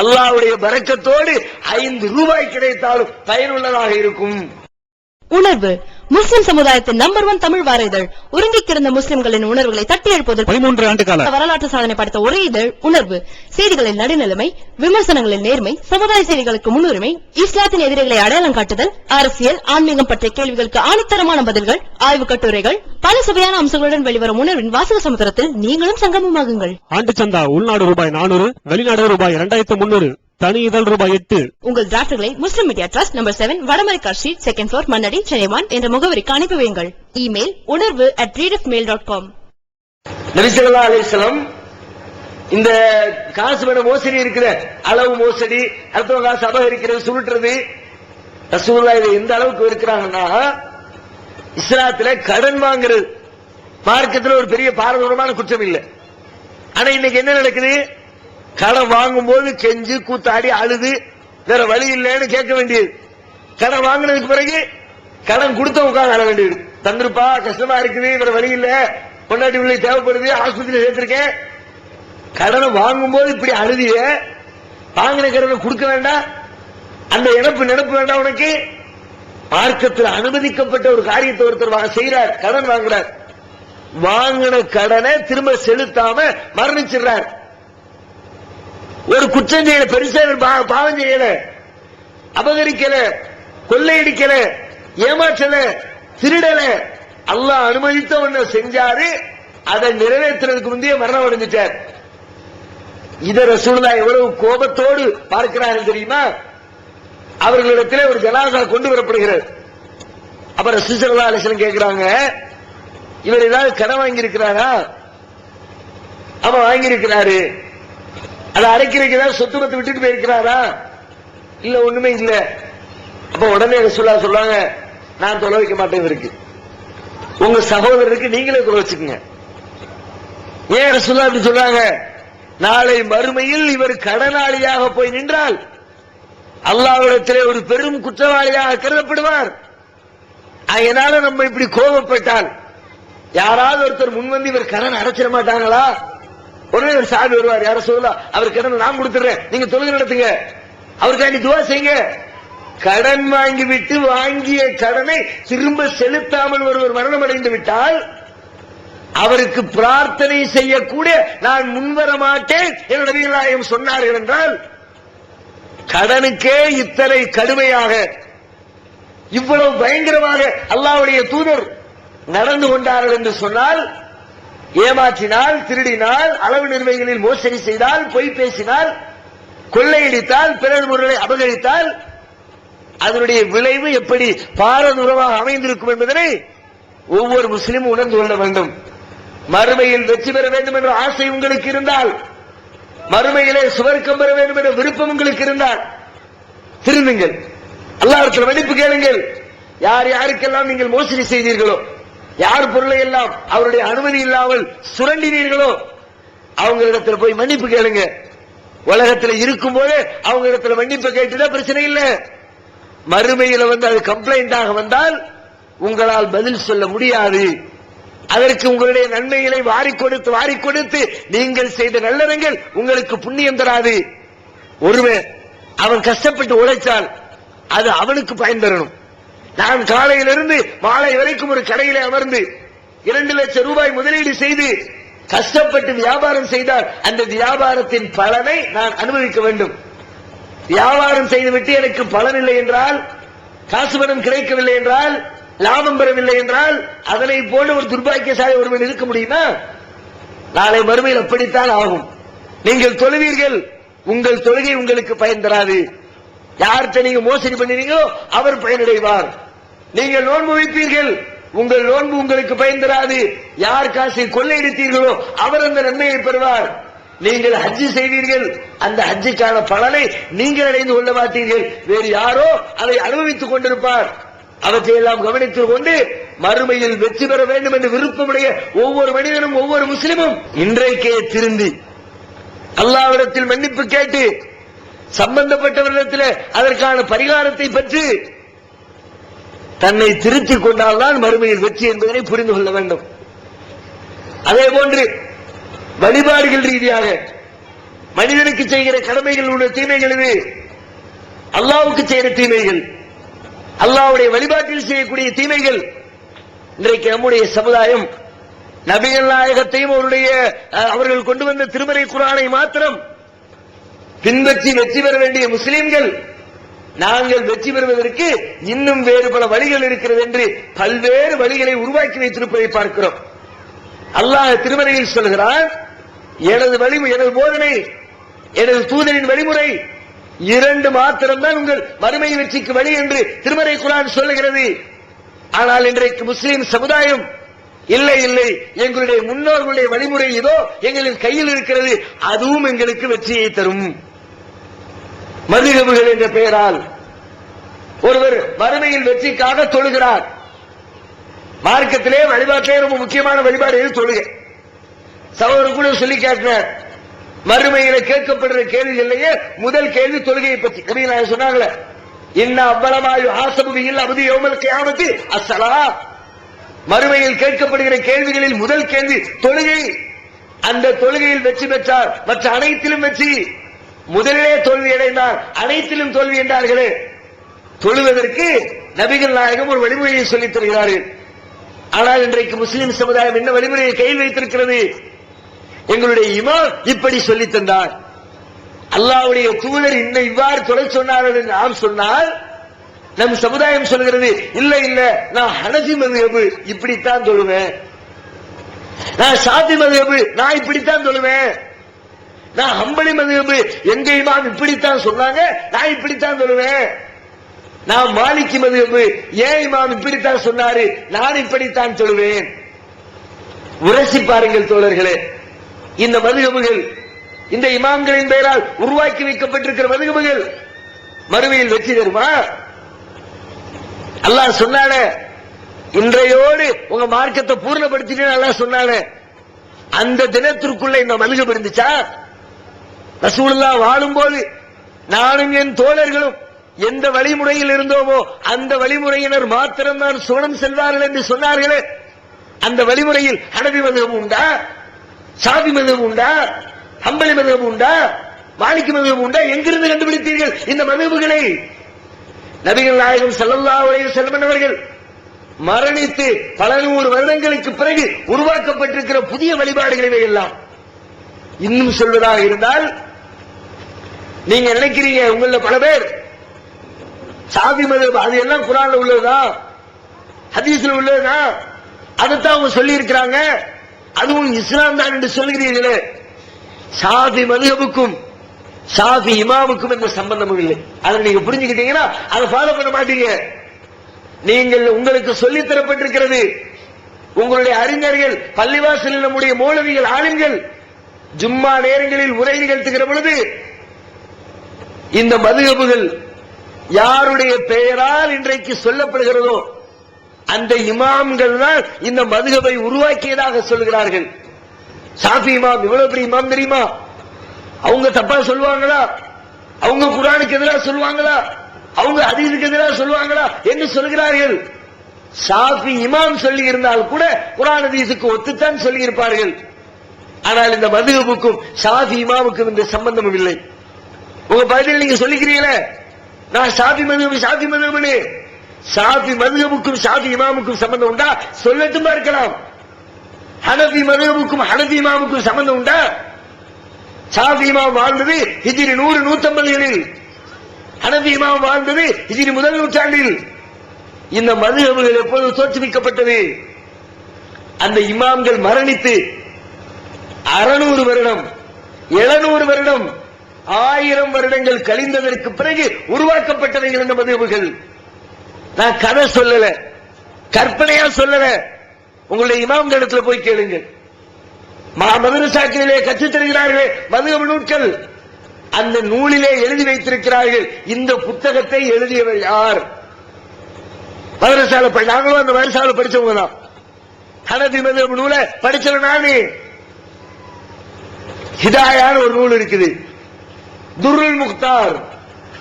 A: அல்லாஹ்வுடைய பரக்கத்தோடு 5 ரூபாய் கிடைத்தாலும் பயனுள்ளதாக இருக்கும்.
D: உணர்வு முஸ்லிம் சமுதாயத்தின் நம்பர் 1 தமிழ் வார இதழ். உறங்கிக் கிடந்த முஸ்லிம்களின் உணர்வுகளை தட்டி எழுப்புவதில்
B: 13 ஆண்டு கால
D: வரலாற்று சாதனை படைத்த ஒரே இதழ் உணர்வு. செய்திகளில் நடுநிலைமை, விமர்சனங்களில் நேர்மை, சமுதாய செய்திகளுக்கு முன்னுரிமை, இஸ்லாத்தின் எதிரிகளை அடையாளம் காட்டுதல், அரசியல் ஆன்மீகம் பற்றிய கேள்விகளுக்கு ஆணித்தரமான பதில்கள், ஆய்வு கட்டுரைகள், பல சுவையான அம்சங்களுடன் வெளிவரும் உணர்வின் வாசக சமுத்திரத்தில் நீங்களும் சங்கமமாகுங்கள்.
B: ஆண்டு சந்தா உள்நாடு ரூபாய் 400, வெளிநாடு ரூபாய் 2300, தனி இதழ் ரூபாய் 8.
D: உங்கள் டிராப்ட்களை Muslim media trust number 7 Vadamaraikkar street 2nd floor Mannady Chennai 1 என்ற முகவரிக்கு அனுப்பி வையுங்கள். Email unarvu@readofmail.com.
A: நபி ஸல்லல்லாஹு அலைஹி வஸல்லம் இந்த காசு பண மோசடி இருக்கிற அளவு மோசடி, அடுத்த காசு அபகரிக்கிறது, சுருட்டுறது, ரசூலுல்லாஹ் இதை எந்த அளவுக்கு இருக்கிறாங்கன்னா, இஸ்லாத்துல கடன் வாங்குறது மார்க்கத்தில் ஒரு பெரிய பாரதூரமான குற்றம் இல்லை. ஆனா இன்னைக்கு என்ன நடக்குது? கடன் வாங்கும் போது கெஞ்சு கூத்தாடி அழுது வேற வழி இல்லைன்னு கேட்க வேண்டியது. கடன் வாங்கினதுக்கு பிறகு கடன் கொடுத்த உட்காந்து அழ வேண்டியது. தந்திருப்பா, கஷ்டமா இருக்குது, வேற வழி இல்ல, பொண்டாட்டி பிள்ளை தேவைப்படுது, ஆஸ்பத்திரியில் சேர்த்திருக்கேன். கடனை வாங்கும் போது இப்படி அழுதிய, வாங்கின கடனை கொடுக்க வேண்டாம், அந்த நினப்பு வேண்டாம் உனக்கு? மார்க்கத்தில் அனுமதிக்கப்பட்ட ஒரு காரியத்தை ஒருத்தர் செய்யறார், கடன் வாங்குறார். வாங்கின கடனை திரும்ப செலுத்தாம மரணிச்சிடுறார். ஒரு குற்றம் செய்யல, பெருசா பாவம் செய்யல, அபகரிக்கல, கொள்ளையடிக்கல, ஏமாற்றல, திருடல, அல்லாஹ் அனுமதித்த ஒன்ன செஞ்சாரு. அதை நிறைவேற்றுறதுக்கு முந்தைய மரணம் அடைஞ்சிட்டார். இத ரசூலுல்லாஹ் எவ்வளவு கோபத்தோடு பார்க்கிறார்கள் தெரியுமா? அவர்களிடத்திலே ஒரு ஜனாசா கொண்டு வரப்படுகிறது. அப்ப ரசூல் ஸல்லல்லாஹு அலைஹி வஸல்லம் கேட்கிறாங்க, இவர் ஏதாவது கடன் வாங்கி இருக்கிறாரா? அவன் வாங்கி இருக்கிறாரு. அதை அடைக்கிறதுக்கு ஏதாவது சொத்து பத்து விட்டுட்டு போயிருக்கிறாரா? இல்ல, ஒண்ணுமே இல்ல. அப்ப உடனே ரசூலுல்லாஹ் சொல்றாங்க, நான் தொலை வைக்க மாட்டேன் இருக்கு, உங்க சகோதரருக்கு நீங்களே தொலை வச்சுக்கோங்க. ஏன் ரசூலுல்லாஹ் அப்படி சொல்றாங்க? நாளை மறுமையில் இவர் கடனாளியாக போய் நின்றால் அல்லாஹ்விடத்திலே ஒரு பெரும் குற்றவாளியாக கருதப்படுவார். அதனால நம்ம இப்படி கோபப்பட்டால் யாராவது ஒருத்தர் முன்வந்து இவர் கடன் அடைச்சிட மாட்டாங்களா? உடனே ஒரு சாமி வருவார், யார சொல்லலாம், அவர் கடன் நான் கொடுத்துறேன், நீங்க தொழுகை நடத்துங்க, அவருக்காண்டி துவா செய்யுங்க. கடன் வாங்கிவிட்டு வாங்கிய கடனை திரும்ப செலுத்தாமல் ஒருவர் மரணம் அடைந்து விட்டால் அவருக்கு பிரார்த்தனை செய்யக்கூடிய நான் முன்வர மாட்டேன் என நபிகள் நாயகம் சொன்னார்கள் என்றால், கடனுக்கே இத்தனை கடுமையாக இவ்வளவு பயங்கரமாக அல்லாஹ்வுடைய தூதர் நடந்து கொண்டார்கள் என்று சொன்னால், ஏமாற்றினால், திருடினால், அளவு நிர்வாகிகளில் மோசடி செய்தால், பொய் பேசினால், கொள்ளையடித்தால், பிறர் பொருளை அபகரித்தால் அதனுடைய விளைவு எப்படி பாரதூரமாக அமைந்திருக்கும் என்பதனை ஒவ்வொரு முஸ்லிமும் உணர்ந்து கொள்ள வேண்டும். மறுமையில் வெற்றி பெற வேண்டும் என்ற ஆசை உங்களுக்கு இருந்தால், மறுமையிலே சுவர்க்கம் பெற வேண்டும் என்ற விருப்பம் உங்களுக்கு இருந்தால் திருந்துங்கள், அல்லாஹ்விடத்தில் மன்னிப்பு கேளுங்கள். யார் யாருக்கெல்லாம் நீங்கள் மோசடி செய்தீர்களோ, யார் பொருளை எல்லாம் அவருடைய அனுமதி இல்லாமல் சுரண்டினீர்களோ அவங்களிடத்தில் போய் மன்னிப்பு கேளுங்க. உலகத்தில் இருக்கும் போது அவங்க இடத்துல மன்னிப்பு கேட்டுதான் பிரச்சனை இல்லை. மறுமையில அது கம்ப்ளைண்டாக வந்தால் உங்களால் பதில் சொல்ல முடியாது. அதற்கு உங்களுடைய நன்மைகளை வாரிக் கொடுத்து நீங்கள் செய்த நல்லறங்கள் உங்களுக்கு புண்ணியம் தராது. ஒருவன் அவன் கஷ்டப்பட்டு உழைச்சால் அது அவனுக்கு பயன் தரணும். நான் காலையிலிருந்து மாலை வரைக்கும் ஒரு கடையிலே அமர்ந்து 2 லட்சம் ரூபாய் முதலீடு செய்து கஷ்டப்பட்டு வியாபாரம் செய்தால் அந்த வியாபாரத்தின் பலனை நான் அனுபவிக்க வேண்டும். வியாபாரம் செய்துவிட்டு எனக்கு பலன் இல்லை என்றால், காசு பணம் கிடைக்கவில்லை என்றால், லாபம் பெறவில்லை என்றால் அதனை போல ஒரு துர்பாக்கியசாலி ஒருவன் இருக்க முடியுமா? நாளை மறுமையில் அப்படித்தான் ஆகும். நீங்கள் தொழுவீர்கள், உங்கள் தொழுகை உங்களுக்கு பயன் தராது. யார்கிட்ட நீங்க மோசடி பண்ணினீங்களோ அவர் பயனடைவார். நீங்கள் நோன்பு வைப்பீர்கள், உங்கள் நோன்பு உங்களுக்கு பயன் தராது. யார் காசை கொள்ளையடித்தீர்களோ அவர் அந்த நன்மையை பெறுவார். நீங்கள் ஹஜ்ஜி செய்வீர்கள், அந்த ஹஜ்ஜிக்கான பலனை நீங்கள் அடைந்து கொள்ள மாட்டீர்கள், வேறு யாரோ அதை அனுபவித்துக் கொண்டிருப்பார். அவற்றையெல்லாம் கவனித்துக் கொண்டு மறுமையில் வெற்றி பெற வேண்டும் என்று விருப்பமுடைய ஒவ்வொரு மனிதனும் ஒவ்வொரு முஸ்லிமும் இன்றைக்கே திருந்தி அல்லாஹ்விடத்தில் மன்னிப்பு கேட்டு சம்பந்தப்பட்டவரிடத்தில் அதற்கான பரிகாரத்தை பெற்று தன்னை திருத்திக் கொண்டால்தான் மறுமையில் வெற்றி என்பதனை புரிந்து கொள்ள வேண்டும். அதே போன்று வழிபாடுகள் ரீதியாக மனிதனுக்கு செய்கிற கடமைகள் உள்ள தீமைகள் இது. அல்லாஹ்வுக்கு செய்கிற தீமைகள், அல்லாஹ்வுடைய வழிபாட்டில் செய்யக்கூடிய தீமைகள். இன்றைக்கு நம்முடைய சமுதாயம் நபிகள் நாயகத்தையும் அவர்கள் கொண்டு வந்த திருமறை குர்ஆனை மாத்திரம் பின்பற்றி வெற்றி பெற வேண்டிய முஸ்லிம்கள், நாங்கள் வெற்றி பெறுவதற்கு இன்னும் வேறு பல வழிகள் இருக்கிறது என்று பல்வேறு வழிகளை உருவாக்கி வைத்திருப்பதை பார்க்கிறோம். அல்லாஹ் திருமறையில் சொல்கிறான், எனது போதனை, எனது தூதரின் வழிமுறை 2 மாத்திரம்தான் உங்கள் மறுமை வெற்றிக்கு வழி என்று திருமறை குர்ஆன் சொல்லுகிறது. ஆனால் இன்றைக்கு முஸ்லிம் சமுதாயம் இல்லை இல்லை, எங்களுடைய முன்னோர்களுடைய வழிமுறை இதோ எங்களின் கையில் இருக்கிறது, அதுவும் எங்களுக்கு வெற்றியை தரும். மதுஹபுகள் என்ற பெயரால் ஒருவர் மறுமையில் வெற்றிக்காக தொழுகிறார். மார்க்கத்திலே வழிபாட்டிலே ரொம்ப முக்கியமான வழிபாடு எது? தொழுகை. சகோதரர் கூட சொல்லி கேட்கிறார், மறுமையில கேட்கப்படுற கேள்விகள்லயே முதல் கேள்வி தொழுகையை பற்றி. நபிகள் நாயகம் சொன்னாங்களே, இன்ன அவ்வளமாயு ஆசபு பிஹில் அப்து யௌமல் கியாமத்தி அஸ்ஸலா. மறுமையில் கேட்கப்படுகிற கேள்விகளில் முதல் கேள்வி தொழுகை. அந்த தொழுகையில் வெற்றி பெற்றார் மற்ற அனைத்திலும் வெற்றி. முதலிலே தோல்வி அடைந்தார், அனைத்திலும் தோல்வி என்றார்களே. தொழுவதற்கு நபிகள் நாயகம் ஒரு வழிமுறையை சொல்லித் தருகிறார்கள். ஆனால் இன்றைக்கு முஸ்லிம் சமுதாயம் என்ன வழிமுறையை கையில் வைத்திருக்கிறது? எங்களுடைய இமாம் இப்படி சொல்லித் தந்தார், அல்லாஹ்வுடைய தூதர் இவ்வாறு தொலை சொன்னார்கள் என்று நாம் சொன்னால், நம் சமுதாயம் சொல்கிறது, இல்ல இல்ல நான் ஹனஃபி மதுஹப் இப்படித்தான் தொழுவேன். நான் ஷாஃபி மதுஹப் நான் இப்படித்தான் சொல்லுவேன், நான் ஹம்பலி மதுஹப் எங்க இமாம் இப்படித்தான் சொன்னாங்க நான் இப்படித்தான் சொல்லுவேன், நான் மாலிகி மதுஹப் ஏன் இமாம் இப்படித்தான் சொன்னாரு நான் இப்படித்தான் சொல்லுவேன். உரசி பாருங்கள் தோழர்களே, இந்த மதுஹப்கள் இந்த இமாம்களின் பெயரால் உருவாக்கி வைக்கப்பட்டிருக்கிற மதுஹப்கள் மறுமையில் வெற்றி தருமா? அல்லாஹ் சொன்னானே, இன்றையோடு உங்க மார்க்கத்தை பூர்ணப்படுத்திட்டு அல்லாஹ் சொன்னானே, அந்த தினத்திற்குள்ள இந்த மதுஹப் இருந்துச்சா? ரசூலுல்லாஹ் வாழும்போது நானும் என் தோழர்களும் எந்த வழிமுறையில் இருந்தோமோ அந்த வழிமுறையினர் மாத்திரம்தான் சுவனம் செல்வார்கள் என்று சொன்னார்களே, அந்த வழிமுறையில் ஹனபி மதுஹப் உண்டா, ஷாஃபி மதுஹப் உண்டா, ஹம்பலி மதுஹப் உண்டா, மாலிகி மதுஹப் உண்டா? எங்கிருந்து கண்டுபிடித்தீர்கள் இந்த மதுஹப்களை? நபிகள் நாயகம் ஸல்லல்லாஹு அலைஹி வஸல்லம் அவர்கள் மரணித்து பல நூறு வருடங்களுக்கு பிறகு உருவாக்கப்பட்டிருக்கிற புதிய வழிபாடுகள் இவை எல்லாம். இன்னும் சொல்வதாக இருந்தால், நீங்க நினைக்கிறீங்க உங்கள பல பேர் ஷாஃபி மதுஹப் அது எல்லாம் குர்ஆன்ல உள்ளதா, ஹதீஸ்ல உள்ளதா, அதைத்தான் அவங்க சொல்லி இருக்கிறாங்க, அதுவும் இஸ்லாம் தான் என்று சொல்கிறீர்களே. ஷாஃபி மதுஹபுக்கும் ஷாஃபி இமாமுக்கும் எந்த சம்பந்தமும் இல்லை. அதை நீங்க புரிஞ்சுக்கிட்டீங்கன்னா அதை ஃபாலோ பண்ண மாட்டீங்க. நீங்கள் உங்களுக்கு சொல்லித் தரப்பட்டிருக்கிறது, உங்களுடைய அறிஞர்கள், பள்ளிவாசலில் நம்முடைய மௌலவிகள், ஆலிம்கள் ஜும்மா நேரங்களில் உரை நிகழ்த்துகிற பொழுது இந்த மதுஹபுகள் யாருடைய பெயரால் இன்றைக்கு சொல்லப்படுகிறதோ அந்த இமாம்கள் தான் இந்த மதுஹபை உருவாக்கியதாக சொல்கிறார்கள். ஷாஃபி இமாம் இவ்வளவு பெரிய இமாம் தெரியுமா? அவங்க தப்பா சொல்லுவாங்களா? அவங்க குர்ஆனுக்கு எதிராக சொல்லுவாங்களா? அவங்க ஹதீஸுக்கு எதிராக சொல்லுவாங்களா என்று சொல்கிறார்கள். ஷாஃபி இமாம் சொல்லி இருந்தால் கூட குர்ஆன் ஹதீஸுக்கு ஒத்துத்தான் சொல்லி இருப்பார்கள். ஆனால் இந்த மதுஹபுக்கும் ஷாஃபி இமாமுக்கும் இந்த சம்பந்தமும் இல்லை. உங்க பதில் நீங்க சொல்லிக்கிறீங்களே, நான் ஷாஃபி மதுஹப் ஷாஃபி மதுஹப்னு, ஷாஃபி மதுஹபுக்கும் ஷாஃபி இமாமுக்கும் சம்பந்தம் உண்டா? சொல்லட்டுமா இருக்கலாம். ஹனபி மதுஹபுக்கும் ஹனபி இமாமுக்கும் சம்பந்தம் உண்டா? ஷாஃபி இமாம் வாழ்ந்தது ஹிஜ்ரி 100 150களில், ஹனபி இமாம் வாழ்ந்தது ஹிஜ்ரி முதல் நூற்றாண்டில். இந்த மதுஹபுகள் எப்போது தோற்றுவிக்கப்பட்டது? அந்த இமாம்கள் மரணித்து 600 வருடம் 700 வருடம் 1000 வருடங்கள் கழிந்ததற்கு பிறகு உருவாக்கப்பட்டவைகள் இந்த மதுஹபுகள். நான் கதை சொல்லல, கற்பனையா சொல்லல. உங்களுடைய இமாம்களிடத்தில் போய் கேளுங்கள். மதரசாக்களிலே கற்றுத் தருகிறார்களே மதுஹப் நூல்கள், அந்த நூலிலே எழுதி வைத்திருக்கிறார்கள் இந்த புத்தகத்தை எழுதியவர் யார்? மதரசால நாங்களும் அந்த மதரசால படிச்சவங்க தான். ஹனபி மதுஹப் நூலை படிச்சவன் நானு. ஹிதாயான ஒரு நூல் இருக்குது, துர்ருல் முக்தார்,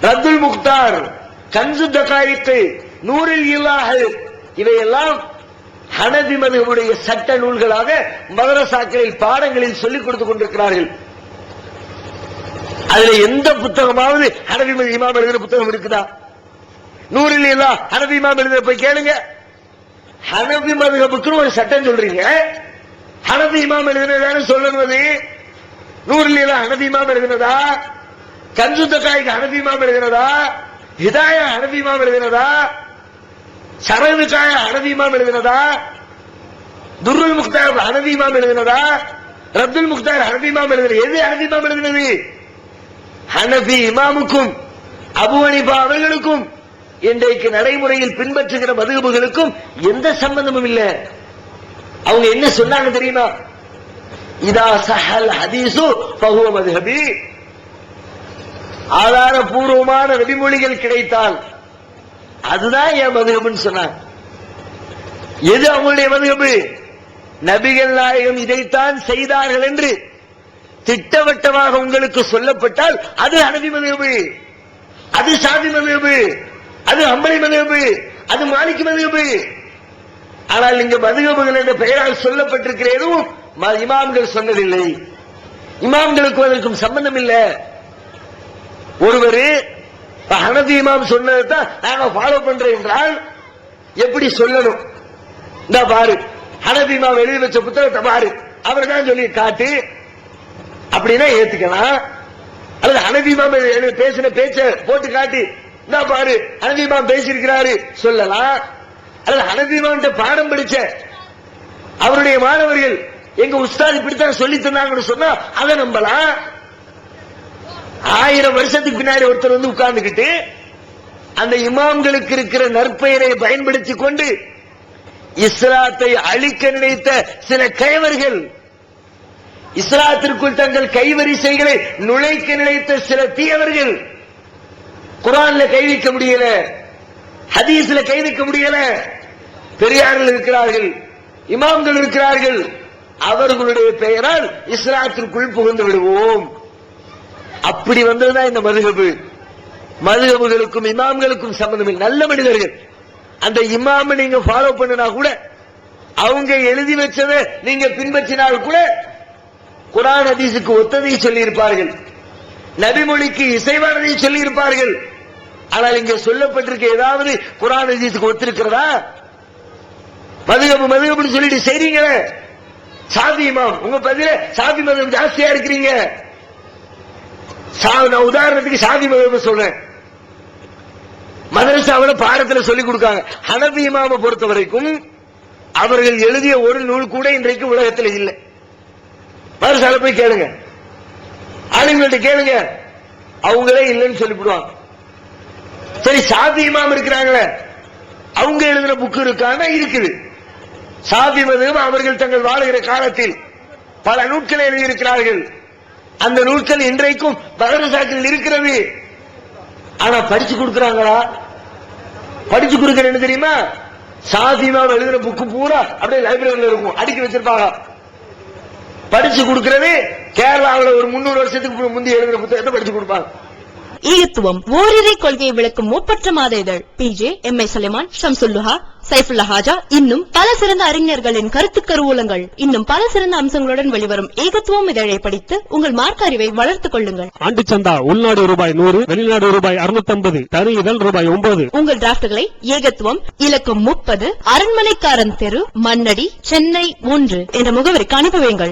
A: ரத்துல் முக்தார், கன்சு தகாயிக், நூரில் இல்லாஹ், இவையெல்லாம் ஹனபி மதுஹபுடைய சட்ட நூல்களாக மதரசாக்களில் பாடங்களில் சொல்லிக் கொடுத்துக் கொண்டிருக்கிறார்கள். அதுல எந்த புத்தகமாவது ஹனபி இமாம் எழுதுற புத்தகம் இருக்குதா? நூரில் இல்லாஹ் ஹனபி இமாம் எழுதுற போய் கேளுங்க. ஹனபி மதுஹபுக்கு ஒரு சட்டம் சொல்றீங்க, ஹனபி இமாம் எழுதுனதான சொல்லுவது. நூரில் இல்லாஹ் ஹனபி இமாம் எழுதுனதா? கன்சு தகாயிக் ஹனபி இமாம் எழுதுனதா? ஹிதாயா ஹனபி இமாம் எழுதுனதா? ஷரதுக்காய ஹனபி இமாம் எழுதினதா? துர்ருல் முக்தார் ஹனபி இமாம் எழுதினதா? ரத்துல் முக்தார் ஹனபி இமாம் எழுதினது? எது ஹனபி இமாம் எழுதினது? ஹனபி இமாமுக்கும் அபூ ஹனீஃபா அவர்களுக்கும் இன்றைக்கு நடைமுறையில் பின்பற்றுகிற மதுஹபுகளுக்கும் எந்த சம்பந்தமும் இல்லை. அவங்க என்ன சொன்னாங்க தெரியுமா? இதா சஹல் ஹதீஸு ஃபஹுவ மதுஹபி, ஆதாரபூர்வமான நபிமொழிகள் கிடைத்தால் அதுதான் என் மதுஹப்னு சொன்னாங்க. எது அவங்களுடைய மதுஹப்? நபிகள் நாயகம் இதைத்தான் செய்தார்கள் என்று திட்டவட்டமாக உங்களுக்கு சொல்லப்பட்டால் அது ஹனபி மதுஹப், அது ஷாஃபி மதுஹப், அது ஹம்பலி மதுஹப், அது மாலிகி மதுஹப். ஆனால் இங்க மதுஹப்கள் என்ற பெயரால் சொல்லப்பட்டிருக்கிற எதுவும் இமாம்கள் சொன்னதில்லை. இமாம்களுக்கும் அதற்கும் சம்பந்தம் இல்லை. ஒருவர் ஹனபி இமாம் சொன்னதான் நாங்க ஃபாலோ பண்றோம் என்றால் எப்படி சொல்லணும்? இந்த பாரு ஹனபி இமாம் எழுதி வச்ச புத்தகத்தை பாரு, அவர் தான் சொல்லி காட்டு அப்படின்னா ஏத்துக்கலாம். அல்லது ஹனபி இமாம் பேசின பேச்ச போட்டு காட்டி இந்த பாரு ஹனபி இமாம் பேசியிருக்கிறாரு சொல்லலாம். அல்லது ஹனபி இமாம் பாடம் படிச்ச அவருடைய மாணவர்கள் எங்க உஸ்தாத் இப்படித்தான் சொல்லி தந்தாங்கன்னு சொன்னா அதை நம்பலாம். 1000 வருஷத்துக்கு பின்னாடி ஒருத்தர் வந்து உட்கார்ந்துகிட்டு அந்த இமாம்களுக்கு இருக்கிற நற்பெயரை பயன்படுத்தி கொண்டு இஸ்லாத்தை அழிக்க நினைத்த சில கயவர்கள், இஸ்லாத்திற்குள் தங்கள் கைவரிசைகளை நுழைக்க நினைத்த சில தீயவர்கள் குர்ஆன்ல கை வைக்க முடியல, ஹதீஸ்ல கை வைக்க முடியல. பெரியார்கள் இருக்கிறார்கள், இமாம்கள் இருக்கிறார்கள், அவர்களுடைய பெயரால் இஸ்லாத்திற்குள் புகுந்து விடுவோம். அப்படி வந்ததுதான் இந்த மதுஹபு. மதுஹபுகளுக்கும் இமாம்களுக்கும் சம்பந்தம் இல்லை. நல்ல மனிதர்கள். அந்த இமாம நீங்க ஃபாலோ பண்ணினா கூட, அவங்க எழுதி வச்சதை நீங்க பின்பற்றினால் கூட குர்ஆன் ஹதீஸுக்கு ஒத்ததை சொல்லி இருப்பார்கள், நபிமொழிக்கு இசைவானதை சொல்லி இருப்பார்கள். ஆனால் இங்க சொல்லப்பட்டிருக்க ஏதாவது குர்ஆன் ஹதீஸுக்கு ஒத்திருக்கிறதா? மதுஹபுன்னு சொல்லிட்டு செய்றீங்களே. சாஃபி இமாம், உங்க பதில சாஃபி மதம் ஜாஸ்தியா இருக்கிறீங்க. நான் உதாரணத்துக்கு சாஃபி மதம் சொல்றேன். மதரசாவில பாடத்துல சொல்லிக் கொடுக்காங்க. ஹனபி இமாமை பொறுத்த வரைக்கும் அவர்கள் எழுதிய ஒரு நூல் கூட இன்றைக்கு உலகத்தில் இல்லை. மதரசால போய் கேளுங்க, ஆளுங்கள்ட்ட கேளுங்க, அவங்களே இல்லைன்னு சொல்லிவிடுவாங்க. சரி, சாஃபி இமாம் இருக்கிறாங்களே, அவங்க எழுதின புக்கு இருக்காங்க, இருக்குது. சாஃபி மதம் அவர்கள் தங்கள் வாழுகிற காலத்தில் பல நூல்களை எழுதியிருக்கிறார்கள். அந்த நூல்கள் இன்றைக்கும் மதரசாக்கள் இருக்கிறது. ஆனா படிச்சு கொடுக்கிறாங்களா? படிச்சு கொடுக்கிற என்ன தெரியுமா? சாஃபி இமாம் எழுதின புக்கு பூரா அப்படியே லைப்ரரியில இருக்கும், அடுக்கி வச்சிருப்பாங்க. படிச்சு கொடுக்கிறது கேரளாவில் ஒரு 300 வருஷத்துக்கு முந்தைய எழுதின புத்தகத்தை படிச்சு கொடுப்பாங்க.
D: ஈகத்துவம் ஓரிரை கொள்கையை விளக்கும் ஒப்பற்ற மாத இதழ் PJ, MA சுலைமான், ஷம்சுல்லுஹா, சைஃபுல்லா ஹாஜா, இன்னும் பல சிறந்த அறிஞர்களின் கருத்து கருவூலங்கள், இன்னும் பல சிறந்த அம்சங்களுடன் வெளிவரும் ஏகத்துவம் இதழை படித்து உங்கள் மார்க்க அறிவை வளர்த்துக் கொள்ளுங்கள்.
B: ஆண்டு சந்தா உள்நாடு ரூபாய் 100, வெளிநாடு ரூபாய் 650, தனி இதழ் ரூபாய் 9.
D: உங்கள் டிராப்ட்களை ஏகத்துவம், இலக்கம் 30, அரண்மனைக்காரன் தெரு, மண்ணடி, சென்னை 1 என்ற முகவரிக்கு அனுப்பி வையுங்கள்.